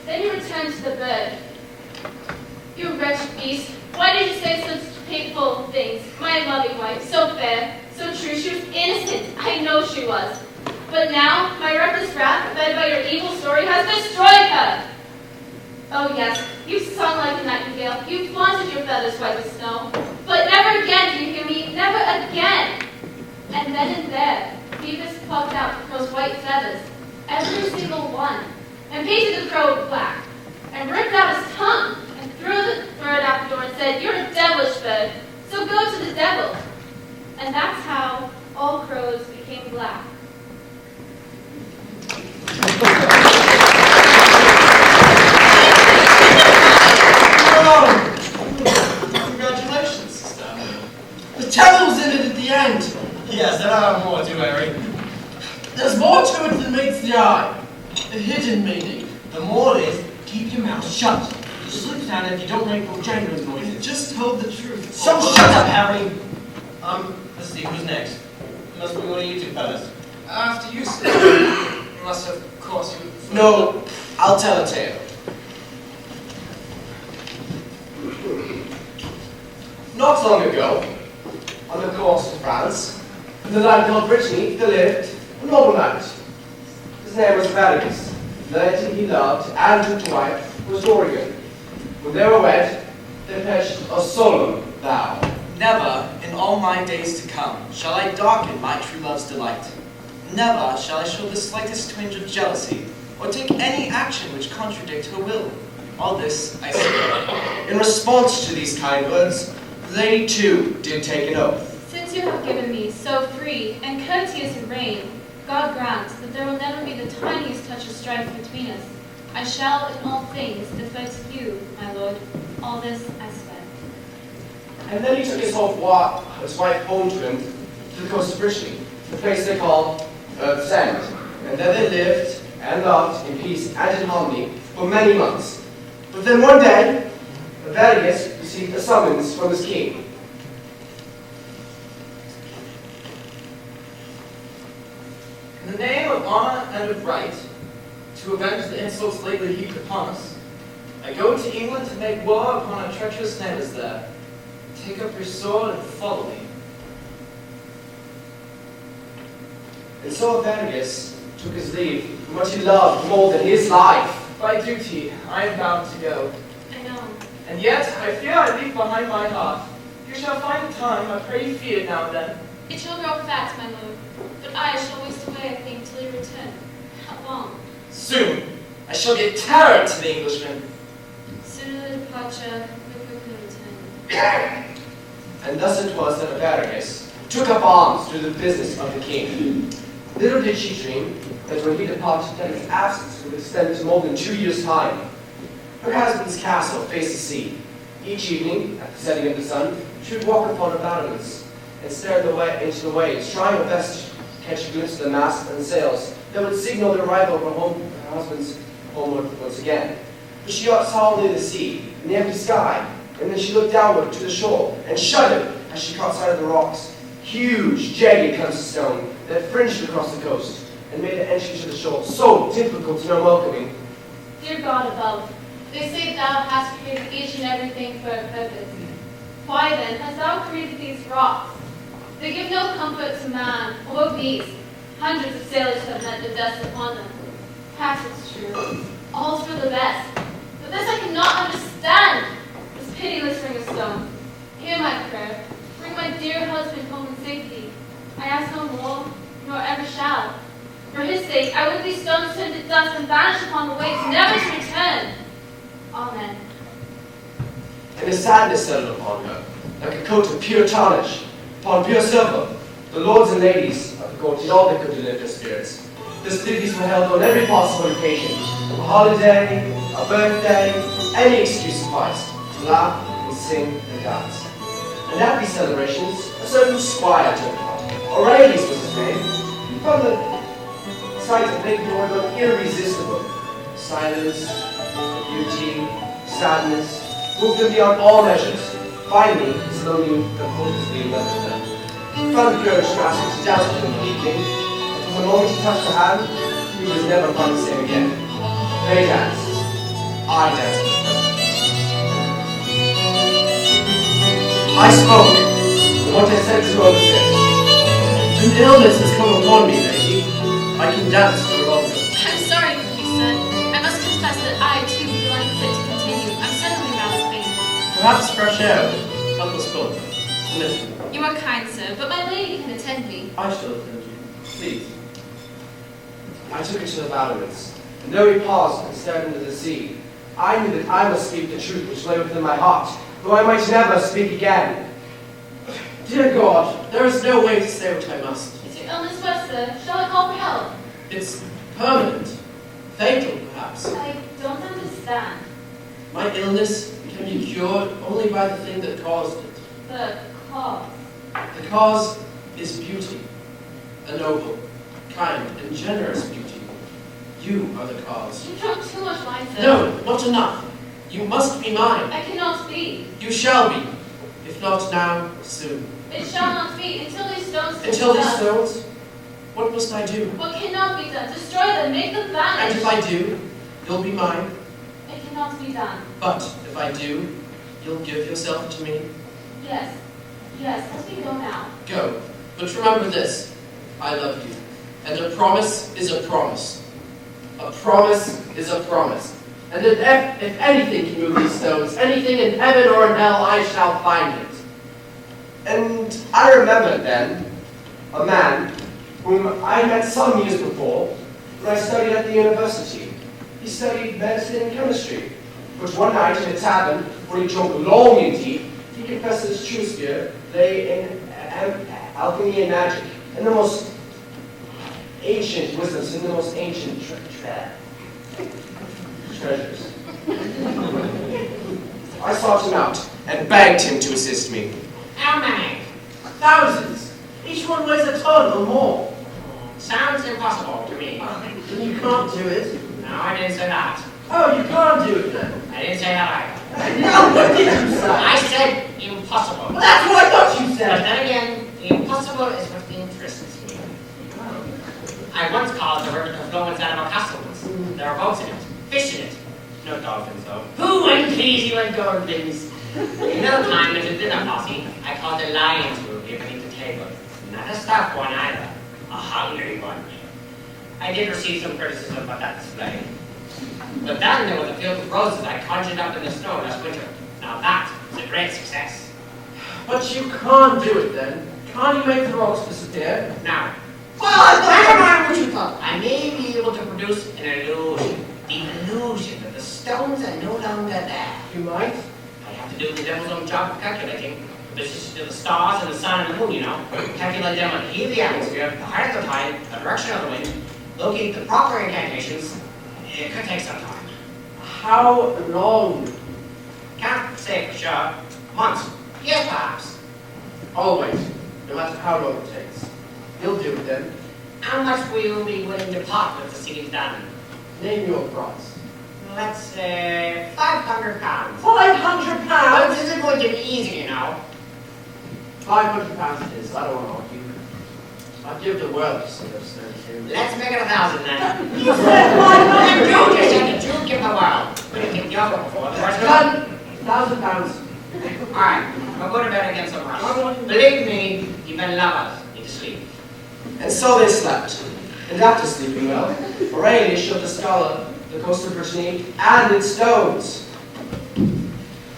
Then he returned to the bird. "You wretched beast, why did you say such hateful things? My loving wife, so fair, so true, she was innocent, I know she was. But now, my reckless wrath, fed by your evil story, has destroyed her." "Oh yes, you've sung like a nightingale, you've flaunted your feathers white as snow, but never again, do you hear me, never again." And then and there, Phoebus plucked out the crow's white feathers, every single one, and painted the crow black, and ripped out his tongue, and threw the bird out the door and said, "You're a devilish bird, so go to the devil." And that's how all crows became black. Congratulations, sister. The devil's in it at the end. Yes, there are more to Harry. There's more to it than meets the eye. A hidden meaning. The moral is, keep your mouth shut. You slip down if you don't make no jangling noises. Just told the truth. So shut up, Harry! Let's see, who's next? It must be one of you two fellas. After you, sister. Unless, of course, you... No, I'll tell a tale. Not long ago, on the coast of France, in the land called Brittany, there lived a noble knight. His name was Vargas. The lady he loved and took to wife was Raegan. When they were wed, they pledged a solemn vow. Never, in all my days to come, shall I darken my true love's delight. Never shall I show the slightest twinge of jealousy, or take any action which contradict her will. All this I swear. In response to these kind words, they too did take an oath. Since you have given me so free and courteous a reign, God grant that there will never be the tiniest touch of strife between us. I shall in all things defer to you, my lord. All this I swear. And then he took his wife home to him to the coast of Brittany, the place they call Earth's End. And there they lived and loved in peace and in harmony for many months. But then one day, Vargas received a summons from his king. In the name of honor and of right, to avenge the insults lately heaped upon us, I go to England to make war upon our treacherous neighbors there. Take up your sword and follow me. And so Vargas took his leave from what he loved more than his life. By duty, I am bound to go. I know. And yet, I fear I leave behind my heart. You shall find the time, I pray you feed it now and then. It shall grow fat, my lord, but I shall waste away, I think, till you return. How long? Soon, I shall be a terror to the Englishmen. Sooner the departure, quicker the return. And thus it was that Avaricus took up arms through the business of the king. Little did she dream that when he departed, that his absence would extend to more than 2 years' time. Her husband's castle faced the sea. Each evening, at the setting of the sun, she would walk upon her battlements and stare into the waves, trying her best to catch a glimpse of the masts and sails that would signal the arrival of her husband's homeward once again. But she saw only the sea and the empty sky, and then she looked downward to the shore and shuddered as she caught sight of the rocks, huge, jagged clumps of stone that fringed across the coast and made the entry to the shore so difficult and unwelcoming. Dear God above, they say thou hast created each and everything for a purpose. Why then hast thou created these rocks? They give no comfort to man or beast. Hundreds of sailors have met their deaths upon them. Perhaps it's true. All's for the best. But this I cannot understand. This pitiless ring of stone. Hear my prayer. Bring my dear husband home in safety. I ask no more, nor ever shall. For his sake, I would these stones turned to dust and vanished upon the waves, never to return. Amen. And a sadness settled upon her, like a coat of pure tarnish, upon pure silver. The lords and ladies of the court did all they could to lift their spirits. Festivities were held on every possible occasion. A holiday, a birthday, any excuse sufficed to laugh and sing and dance. And at these celebrations, a certain squire took part. Aurelius was his name. He found the sight of Lady Lorin irresistible. Silence, beauty, sadness, moved him beyond all measures. Finally, his lonely and hopelessly in love with her. He found the courage to ask her to dance with him one evening, and from the moment he touched her hand, he was never quite the same again. They danced. I danced with her. I spoke, and what I said to her was this. An illness has come upon me, lady. I can dance no longer. I'm sorry, sir. I must confess that I, too, feel unfit to continue. I'm suddenly rather faint. Perhaps fresh air will help us both. Listen, You are kind, sir, but my lady can attend me. I shall attend you. Please. I took her to the battlements, and though he paused and stared into the sea, I knew that I must speak the truth which lay within my heart, though I might never speak again. Dear God, there is no way to say what I must. Is your illness worse, sir? Shall I call for help? It's permanent. Fatal, perhaps. I don't understand. My illness can be cured only by the thing that caused it. The cause. The cause is beauty. A noble, kind, and generous beauty. You are the cause. You drunk too much wine, sir. No, not enough. You must be mine. I cannot be. You shall be. If not now, soon. It shall not be until these stones turn Until to these dust. stones? What must I do? What cannot be done? Destroy them, make them And vanish. if I do, you'll be mine. It cannot be done. But if I do, you'll give yourself to me. Yes. Yes, let me go now. Go. But remember this. I love you. And a promise is a promise. A promise is a promise. And if anything can move these stones, anything in heaven or in hell, I shall find it. And I remembered then a man whom I met some years before when I studied at the university. He studied medicine and chemistry. But one night in a tavern, where he drunk long indeed, he confessed that his true spirit lay in alchemy and magic, and the most ancient wisdoms, and the most ancient treasures. I sought him out and begged him to assist me. How many? Thousands. Each one weighs a ton or more. Sounds impossible to me. Then you can't do it. No, I didn't say that. Oh, you can't do it then. I didn't say that either. No, what did you say? I said impossible. Well, that's what I thought you But said. then again, the impossible is what interests me. I once caused a river to flow inside of a castle once. There were boats in it, fish in it. No dolphins though. Who went crazy when dolphins? Another time at a dinner party, I caused a lion to appear beneath the table. Not a starved one either, a hungry one. I did receive some criticism about that display. But then there was a field of roses I conjured up in the snow last winter. Now that was a great success. But you can't do it then. Can't you make the rocks disappear? Now, Well, I never mind what you thought. I may be able to produce produce an illusion. The illusion that the stones are no longer there. You might? I have to do the devil's own job of calculating. The position of the stars and the sun and the moon, you know. Calculate them on the heat of the atmosphere, the height of the tide, the direction of the wind, locate the proper incantations. It could take some time. How long? Can't say for sure. Months. Years perhaps. I'll wait, no matter how long it takes. You'll do it then. How much will you be willing to part with to see it done? Name your price. Let's say £500. £500? But this isn't going to be easy, you know. £500 it is, I don't want to argue. I'd give the world to see those stones. Let's make it 1,000 then. You said £500! You just said that you give the world. We didn't give the offer before. The rest of £1,000. Alright, I'll go to bed again some rush. Believe me, even lovers need to sleep. And so they slept. And after sleeping well, Eberle showed the scholar the coast of Brittany and its stones.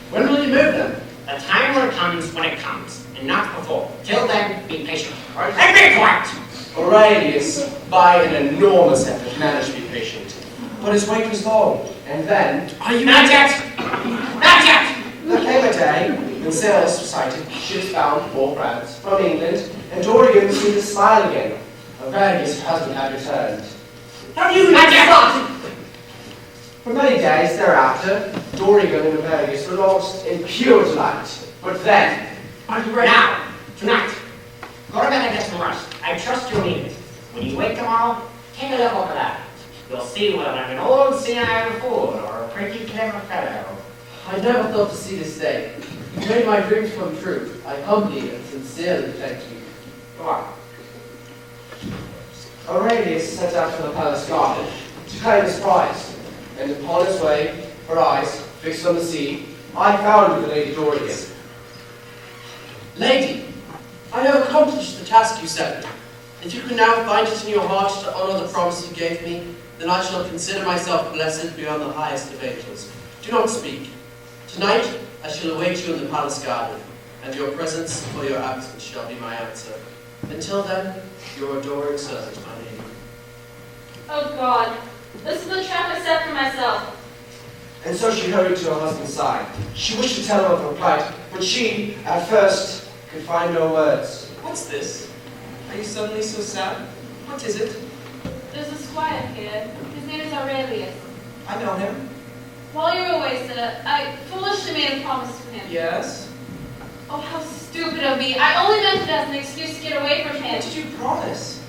When will you move them? The time when it comes when it comes, and not before. Till then, be patient. And be quiet! Eberle, by an enormous effort, managed to be patient. But his wait was long, and then... Are you not yet? Not yet! There came a day when sailors sighted ships bound for France from England, and Dorian seemed to smile again. Eberle's husband had returned. Have you not yet? For many days thereafter, Dorian and Eberle were lost in pure delight. But then... Are you ready? Now, tonight. Go to bed and get some rest. I trust you'll need it. When you wake tomorrow, take a look over that. You'll see whether I'm an old senile fool or a pretty clever fellow. I never thought to see this day. You made my dreams come true. I humbly and sincerely thank you. Go on. Eberle set out for the palace garden to claim his prize, and upon his way, her eyes fixed on the sea, I found the Lady Dorian. Lady, I have accomplished the task you set me. If you can now find it in your heart to honor the promise you gave me, then I shall consider myself blessed beyond the highest of angels. Do not speak. Tonight, I shall await you in the palace garden, and your presence or your absence shall be my answer. Until then, your adoring servant, my lady. Oh God, this is the trap I set for myself. And so she hurried to her husband's side. She wished to tell him of her plight, but she, at first, could find no words. What's this? Are you suddenly so sad? What is it? There's a squire here. His name is Aurelius. I know him. While you were away, sir, I foolishly made a promise to him. Yes? Oh, how stupid of me. I only meant it as an excuse to get away from him. What did you promise?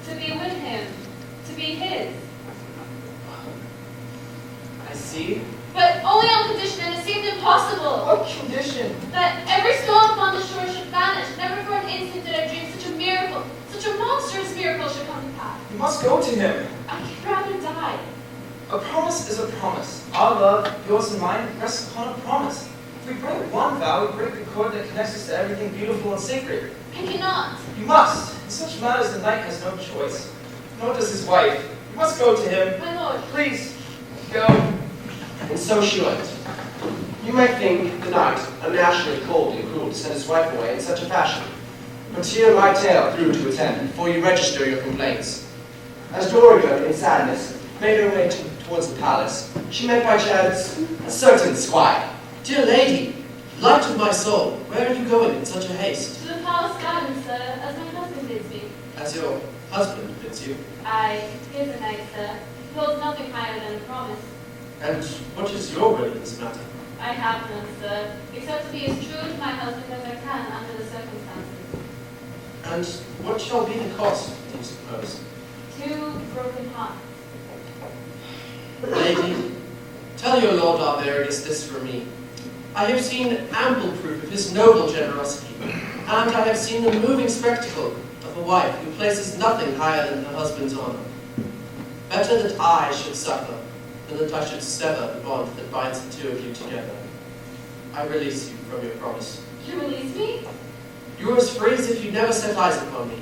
To be with him. To be his. I see. But only on condition, and it seemed impossible. What condition? That every stone upon the shore should vanish. Never for an instant did I dream such a miracle, such a monstrous miracle should come to pass. You must go to him. I'd rather die. A promise is a promise. Our love, yours and mine, rests upon a promise. If we break one vow, we break the cord that connects us to everything beautiful and sacred. I cannot. You must. In such matters, the knight has no choice. Nor does his wife. You must go to him. My lord. Please, go. And so she went. You might think the knight unnaturally cold and cruel to send his wife away in such a fashion. But hear my tale through to its end before you register your complaints. As Dorian, in sadness, made her way towards the palace, she met by chance a certain squire. Dear lady, light of my soul, where are you going in such a haste? To the palace garden, sir, as my husband bids me. As your husband bids you. Aye, he is a knight, sir. He holds nothing higher than a promise. And what is your will in this matter? I have none, sir, except to be as true to my husband as I can under the circumstances. And what shall be the cost, do you suppose? 2 broken hearts. Lady, tell your Lord Arvarius this from me. I have seen ample proof of his noble generosity, and I have seen the moving spectacle of a wife who places nothing higher than her husband's honor. Better that I should suffer than that I should sever the bond that binds the two of you together. I release you from your promise. You release me? You are as free as if you never set eyes upon me.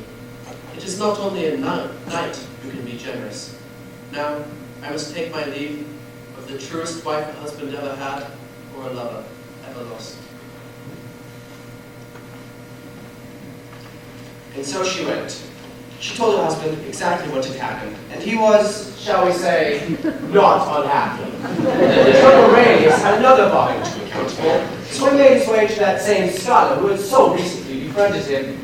It is not only a knight who can be generous. Now, I must take my leave of the truest wife a husband ever had, or a lover ever lost. And so she went, She told her husband exactly what had happened, and he was, shall we say, not unhappy. The young Aurelius had another bargain to account for, so he made his way to that same scholar who had so recently befriended him.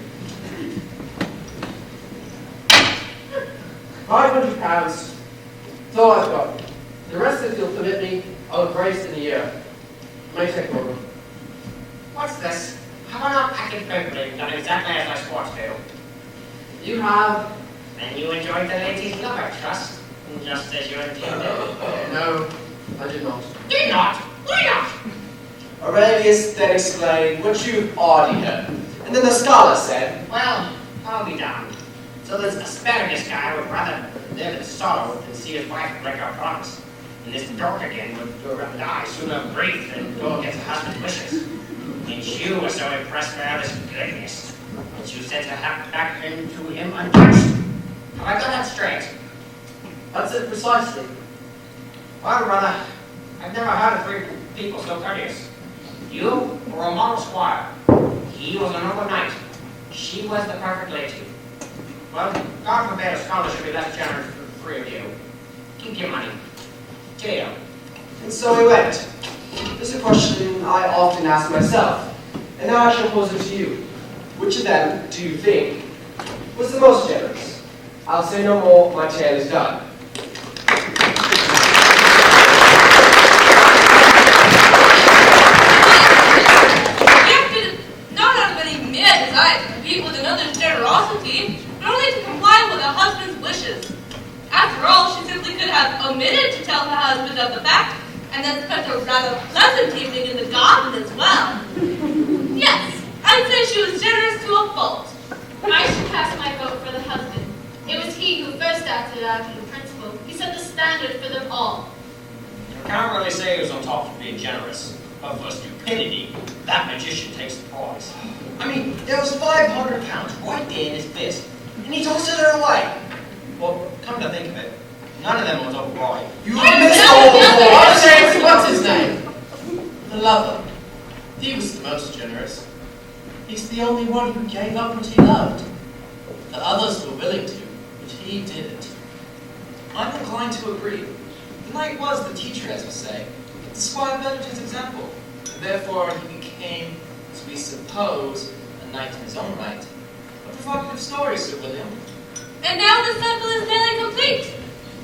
£500. That's all I've got. The rest, if you'll permit me, I'll embrace in a year. May take over. What's this? Have I not acted perfectly, done exactly as I swore to do? You have. And you enjoyed the lady's love, I trust, just as you intended. No, I did not. Did not? Why not? Aurelius then explained what you've already heard, and then the scholar said, Well, I'll be damned. So this asparagus guy would rather live in sorrow than see his wife break her promise. And this dork again would rather die sooner of grief than go against her husband's wishes. And you were so impressed by all this goodness that you sent her back into him untouched. Have I got that straight? That's it precisely. Well, brother, I've never heard of three people so courteous. You were a model squire. He was a noble knight. She was the perfect lady. Well, God forbid a scholar should be less generous for the three of you. Keep your money. Cheerio. and so he went. This is a question I often ask myself, and now I shall pose it to you. Which of them do you think was the most generous? I'll say no more, my tale is done. Not out of any mere desire to compete with another's generosity, but only to comply with her husband's wishes. After all, she simply could have omitted to tell her husband of the fact, and then spent a rather pleasant evening in the garden as well. Yes, I'd say she was generous to a fault. I should cast my vote for the husband. It was he who first acted after the principle. He set the standard for them all. You can't really say he was on top of being generous. But for stupidity, that magician takes the prize. I mean, there was £500 right there in his fist, and he tosses it away. Well, come to think of it, none of them was overripe. You missed all what's his name? The lover. He was the most generous. He's the only one who gave up what he loved. The others were willing to, but he didn't. I'm inclined to agree. The knight was the teacher, as we say. But the squire bettered his example. And therefore, he became, as we suppose, a knight in his own right. A provocative story, Sir William. And now the circle is nearly complete.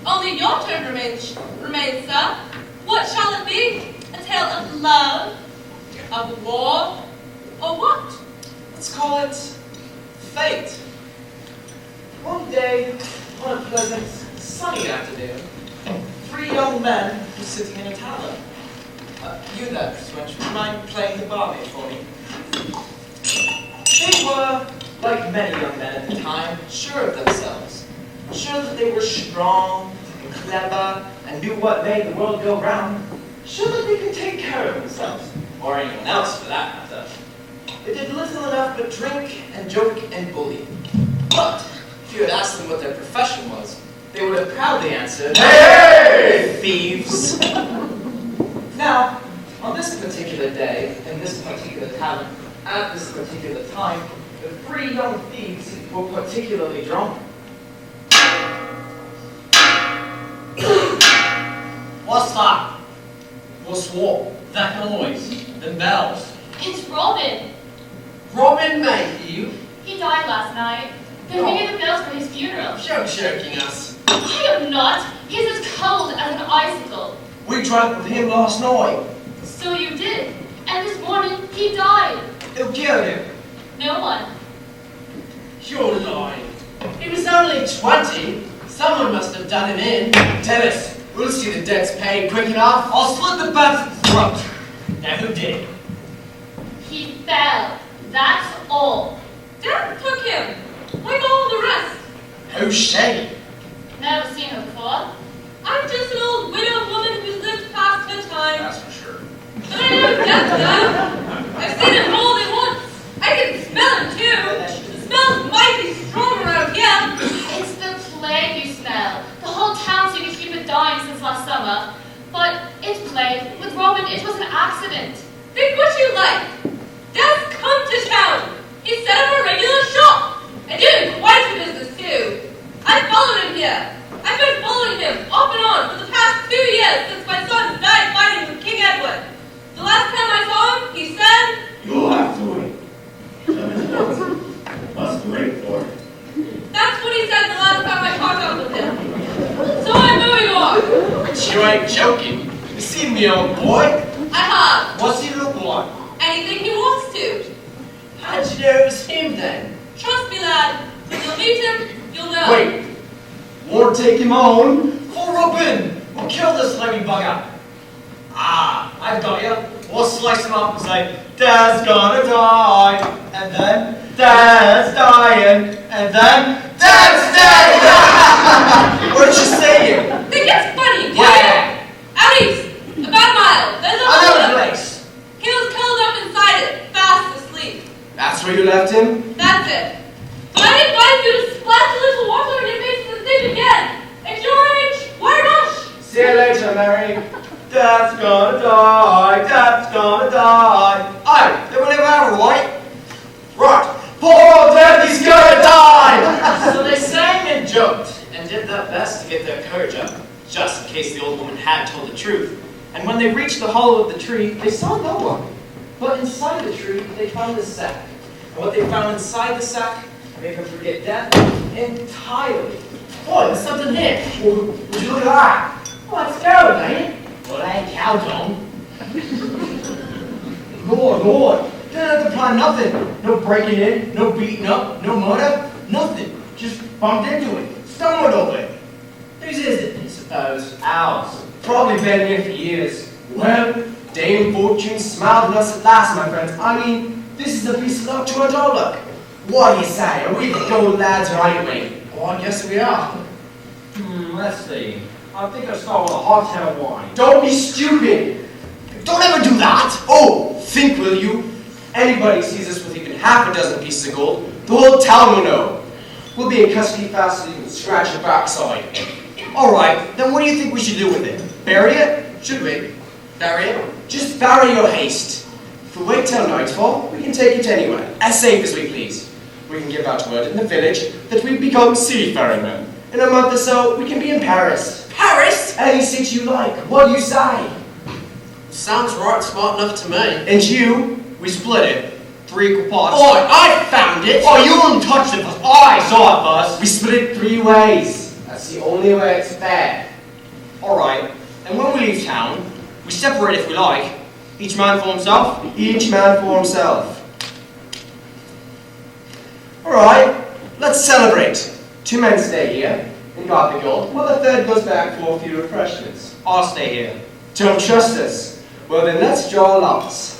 Only your turn remains, sir. What shall it be? A tale of love? Of war? Or what? Let's call it fate. One day, on a pleasant, sunny afternoon, three young men were sitting in a tavern. You there, French, would you mind playing the barmaid for me? They were, like many young men at the time, sure of themselves. Sure that they were strong and clever and knew what made the world go round. Sure that they could take care of themselves, or anyone else for that matter. They did little enough but drink and joke and bully. But if you had asked them what their profession was, they would have proudly answered, "Hey! Thieves!" Now, on this particular day, in this particular tavern, at this particular time, the three young thieves were particularly drunk. What's that? What's what? That noise. Them bells. It's Robin. Robin Mayhew? He died last night. They're ringing the bells for his funeral. You're joking us. I am not. He's as cold as an icicle. We drank with him last night. So you did. And this morning, he died. Who killed him? No one. You're lying. He was only 20. Someone must have done him in. Tell us. We'll see the debt's paid quick enough. I'll slit the bastard's throat. Now who did? He fell. That's all. Death took him, like all the rest. Who's she? Never seen her before. I'm just an old widow woman who's lived past her time. That's for sure. But I know death now. I've seen him more than once. I can smell him too. The smell's mighty strong around here. It's the plague you smell. The whole town seemed to keep it dying since last summer. But it's plague. With Robin, it was an accident. Think what you like. Death's come to town. He set up a regular shop. And did quite the business too. I followed him here. I've been following him off and on for the past 2 years since my son died fighting with King Edward. The last time I saw him, he said, You'll have to wait. Must wait for it. that's what he said the last time I caught up with him. So I'm moving on. You ain't joking. You seen me old boy? I have. What's he look like? Anything he wants to. How'd you know it was him then? Trust me, lad. When you'll meet him, you'll know. Wait. Won't take him on. Pull up in. We'll kill this slimy bugger. Ah, I've got you. We'll slice him up and say, Dad's gonna die. And then, Dad's dying. And then, Dad's dead! What did you say? Think it's funny, do Yeah. you? Out east, about a mile, there's a Another hole. place. He was curled up inside it, fast asleep. That's where you left him? That's it. But I advise you to splash a little water in your face and sleep again. At your age, why rush? See you later, Mary. Dad's gonna die. Dad's gonna die. Aye, they will never have a right. Right. Poor Daddy's gonna die! So they sang and joked, and did their best to get their courage up, just in case the old woman had told the truth. And when they reached the hollow of the tree, they saw no one. But inside the tree, they found this sack. And what they found inside the sack made them forget death entirely. Boy, there's something here. Would you look at that? Well, let's go, man. Well, I ain't count on. Lord. Didn't have to plan nothing. No breaking in, no beating up, no murder, nothing. Just bumped into it. Stumbled over it. Whose is it, I suppose? Ours. Probably been here for years. Well, Dame Fortune smiled on us at last, my friends. I mean, this is a piece of luck to a dollar. What do you say? Are we the gold lads or ain't we? Oh, I guess we are. Let's see. I think I start with a hotel wine. Don't be stupid. Don't ever do that. Oh, think will you? Anybody sees us with even half a dozen pieces of gold, the whole town will know. We'll be in custody faster than you can scratch your backside. All right, then what do you think we should do with it? Bury it? Should we? Bury it? Just bury your haste. If we wait till nightfall, we can take it anywhere, as safe as we please. We can give out word in the village that we've become seafaring men. In a month or so, we can be in Paris. Paris? Any city you like. What do you say? Sounds right smart enough to me. And you, we split it. 3 equal parts. Boy, I found it! Oh, you wouldn't touch it first. I saw it first. We split it 3 ways. That's the only way it's fair. Alright, and when we leave town, we separate if we like. Each man for himself? Each man for himself. Alright, let's celebrate. 2 men stay here and guard the gold, while the third goes back for a few refreshments. I'll stay here. Don't trust us? Well then, let's draw lots.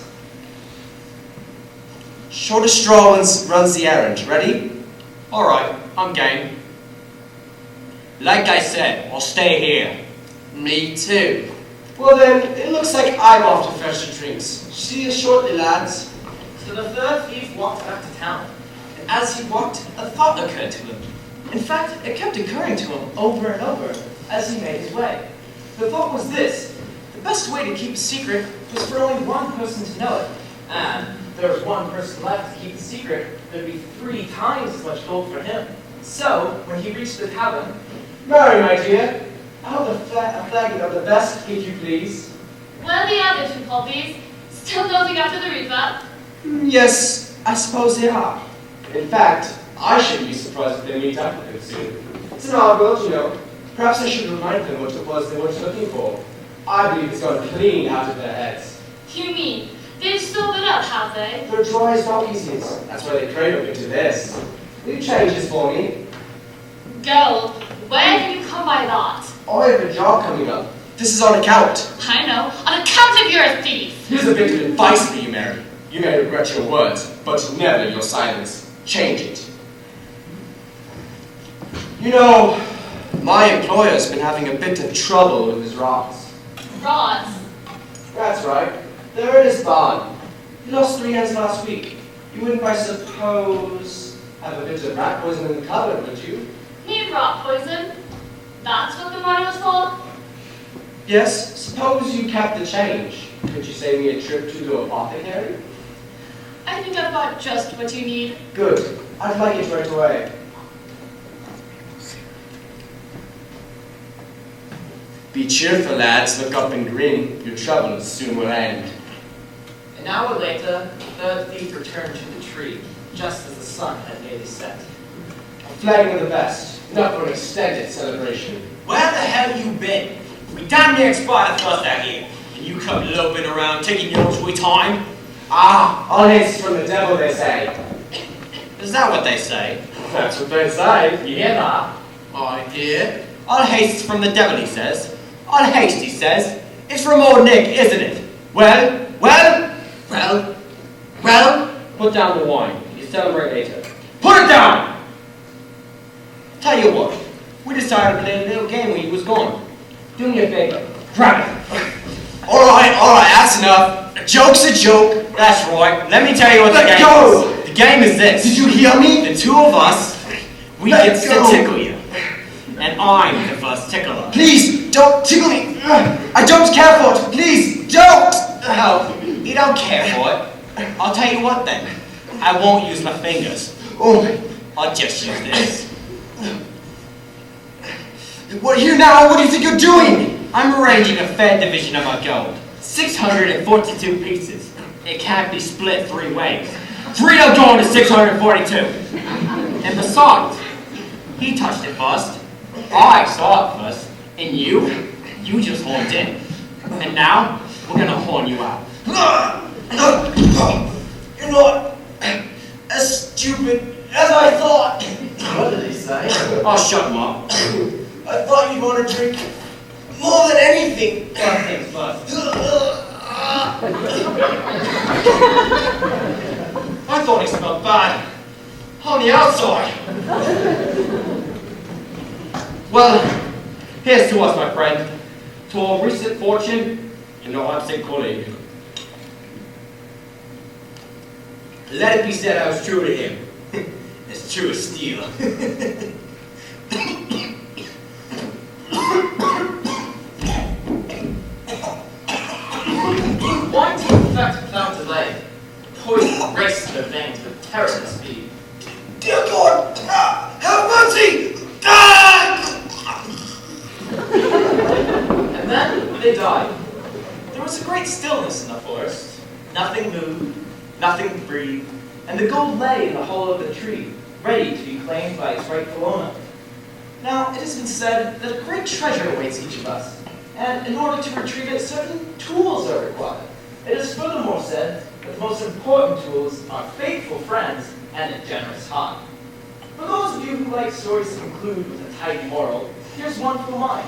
Shortest straw runs the errand. Ready? Alright, I'm game. Like I said, I'll stay here. Me too. Well then, it looks like I'm off to fetch the drinks. See you shortly, lads. So the third thief walked back to town, and as he walked, a thought occurred to him. In fact, it kept occurring to him over and over as he made his way. The thought was this: the best way to keep a secret was for only one person to know it. And if there was one person left to keep the secret, there'd be 3 times as much gold for him. So, when he reached the tavern, Mary, my dear, out a flagon of the best, if you please. Where are the other 2 copies? Still nosing after the reaper? Yes, I suppose they are. In fact, I shouldn't be surprised if they meet up with him soon. It's an odd world, you know. Perhaps I should remind them what it was they were looking for. I believe it's gone clean out of their heads. You mean, they've sobered up, have they? They're dry as donkeys. That's why they crave up into this. Will you change this for me? Gold? Where did you come by that? I have a job coming up. This is on account. I know, on account of you're a thief. Here's a bit of advice for you, Mary. You may regret your words, but never your silence. Change it. You know, my employer's been having a bit of trouble with his rods. Rods? That's right. They're in his barn. He lost 3 hens last week. You wouldn't, I suppose, have a bit of rat poison in the cupboard, would you? Need rot poison? That's what the money was for? Yes, suppose you kept the change. Could you save me a trip to the apothecary? I think I've got just what you need. Good. I'd like it right away. Be cheerful, lads, look up and grin. Your troubles soon will end. An hour later, the third thief returned to the tree, just as the sun had nearly set. A flagging of the best, not for an extended celebration. Where the hell you been? We damn near expired first out here, and you come loping around taking your sweet time? Ah, all haste from the devil, they say. Is that what they say? That's what they say. You hear that? I hear. All haste from the devil, he says. All haste, he says. It's from old Nick, isn't it? Well? Put down the wine. You celebrate later. Put it down! Tell you what, we decided to play a little game when he was gone. Do me a favor. Grab it. Alright, that's enough. A joke's a joke. That's right. Let me tell you what the Let game go. is. The game is this. Did you hear me? The two of us, we Let get go. to tickle you. And I'm the first tickler. Please, don't tickle me. I don't care for it. Please, don't. Oh, you don't care for it? I'll tell you what then. I won't use my fingers. Oh, I'll just use this. what here now? What do you think you're doing? I'm arranging a fair division of our gold. 642 pieces. It can't be split 3 ways. 3 will go into 642. And besides, he touched it first. I saw it first. And you just horned in. And now, we're gonna horn you out. You're not as stupid as I thought. What did he say? I'll shut him up. I thought you'd want to drink more than anything. First things first. I thought he smelled bad. On the outside. Well, here's to us, my friend. To our recent fortune and our absent colleague. Let it be said I was true to him. As true as steel. Wine took effect without delay. Poison raced in their veins with terrible speed. Dear God, have mercy! And then they died. There was a great stillness in the forest. Nothing moved, nothing breathed, and the gold lay in the hollow of the tree, ready to be claimed by its rightful owner. Now, it has been said that a great treasure awaits each of us, and in order to retrieve it, certain tools are required. It is furthermore said that the most important tools are faithful friends and a generous heart. For those of you who like stories to conclude with a tidy moral, here's one for mine.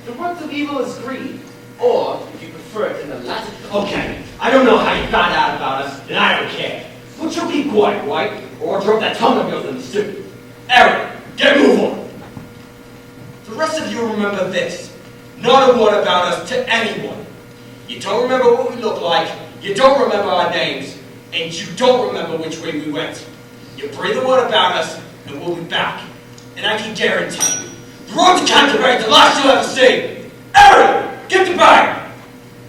The root of evil is greed, or, if you prefer it in the Latin... Okay, I don't know how you found out about us, and I don't care. But you keep quiet, right? Or drop that tongue of yours in the stew. Aaron, get a move on. The rest of you remember this. Not a word about us to anyone. You don't remember what we look like, you don't remember our names, and you don't remember which way we went. You breathe a word about us, and we'll be back. And I can guarantee you, the road to Canterbury is the last you'll ever see. Aaron, get the bag.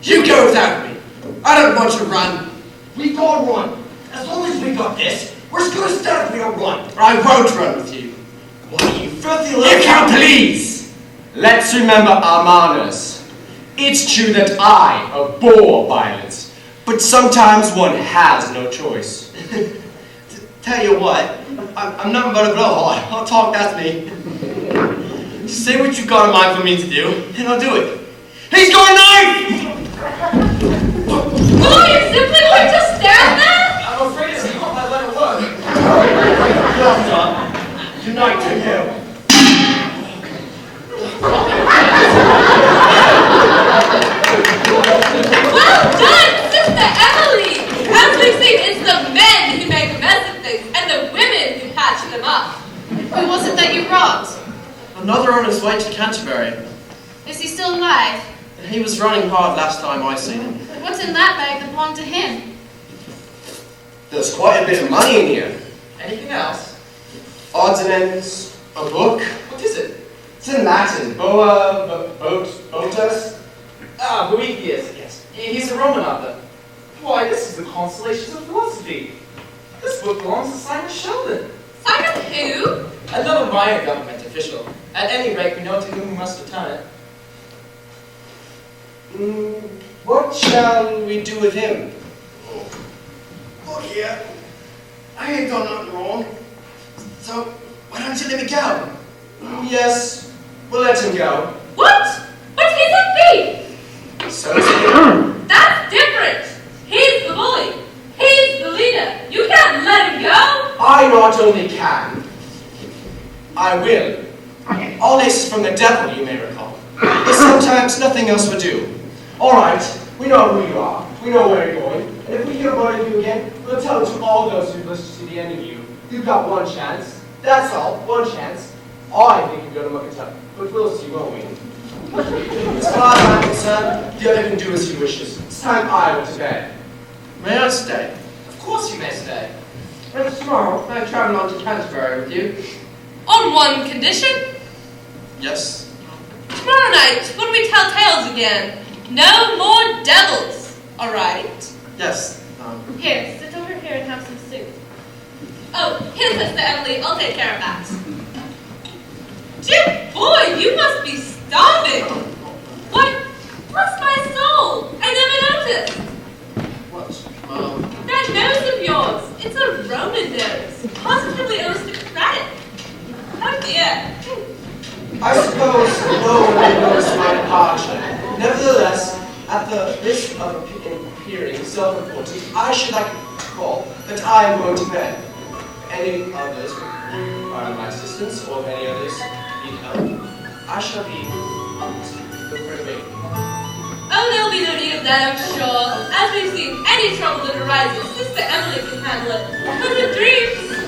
You go without me. I don't want to run. We got run. As long as we got this, we're as good as dead if we don't run. I won't run with you. Why, you filthy little... You can please! Let's remember our manners. It's true that I abhor violence, but sometimes one has no choice. Tell you what, I'm nothing but a blowhard. I'll talk, that's me. Just say what you got in mind for me to do, and I'll do it. He's got a knife! Oh, you're simply going to stand there? I'm afraid it's not my letter word. Good night to you. Well done, Sister Eberle! As we've seen, it's the men who make a mess of things, and the women who patch them up. Who was it that you robbed? Another on his way to Canterbury. Is he still alive? He was running hard last time I seen him. What's in that bag that belonged to him? There's quite a bit of money in here. Anything else? Odds and ends, a book. What is it? It's in Latin. Botus? Ah, Boethius, yes. He's a Roman author. Why, this is the Constellations of Philosophy. This book belongs to Simon Sheldon. Simon who? Another minor government official. At any rate, we know to whom we must return it. What shall we do with him? Look here. I ain't done nothing wrong. So, why don't you let me go? Yes, we'll let him go. What? But he's a thief! So is he. That's different! He's the bully! He's the leader! You can't let him go! I not only can, I will. All this is from the devil, you may recall. But sometimes nothing else will do. All right, we know who you are. We know where you're going. And if we hear about you again, we'll tell it to all those who've listened to the end of you. You've got one chance. That's all, one chance. I think you're going to Muckatuck, but we'll see, won't we? As far as I'm concerned, the other can do as he wishes. It's time I went to bed. May I stay? Of course you may stay. And tomorrow, I travel on to Canterbury with you. On one condition. Yes. Tomorrow night, when we tell tales again, no more devils, alright? Yes. Here, sit over here and have some soup. Oh, here's Mr. Eberle, I'll take care of that. Dear boy, you must be starving. Why, bless my soul, I never noticed. What? That nose of yours, it's a Roman nose, positively aristocratic. Oh dear. I suppose no one will notice my departure. Nevertheless, at the risk of appearing self-important, I should like to call that I am going to bed. Any others require my assistance, or if any others need help, I shall be feel free to wait. Oh, there'll be no need of that, I'm sure. As we've seen, any trouble that arises, Sister Emily can handle it. But with dreams,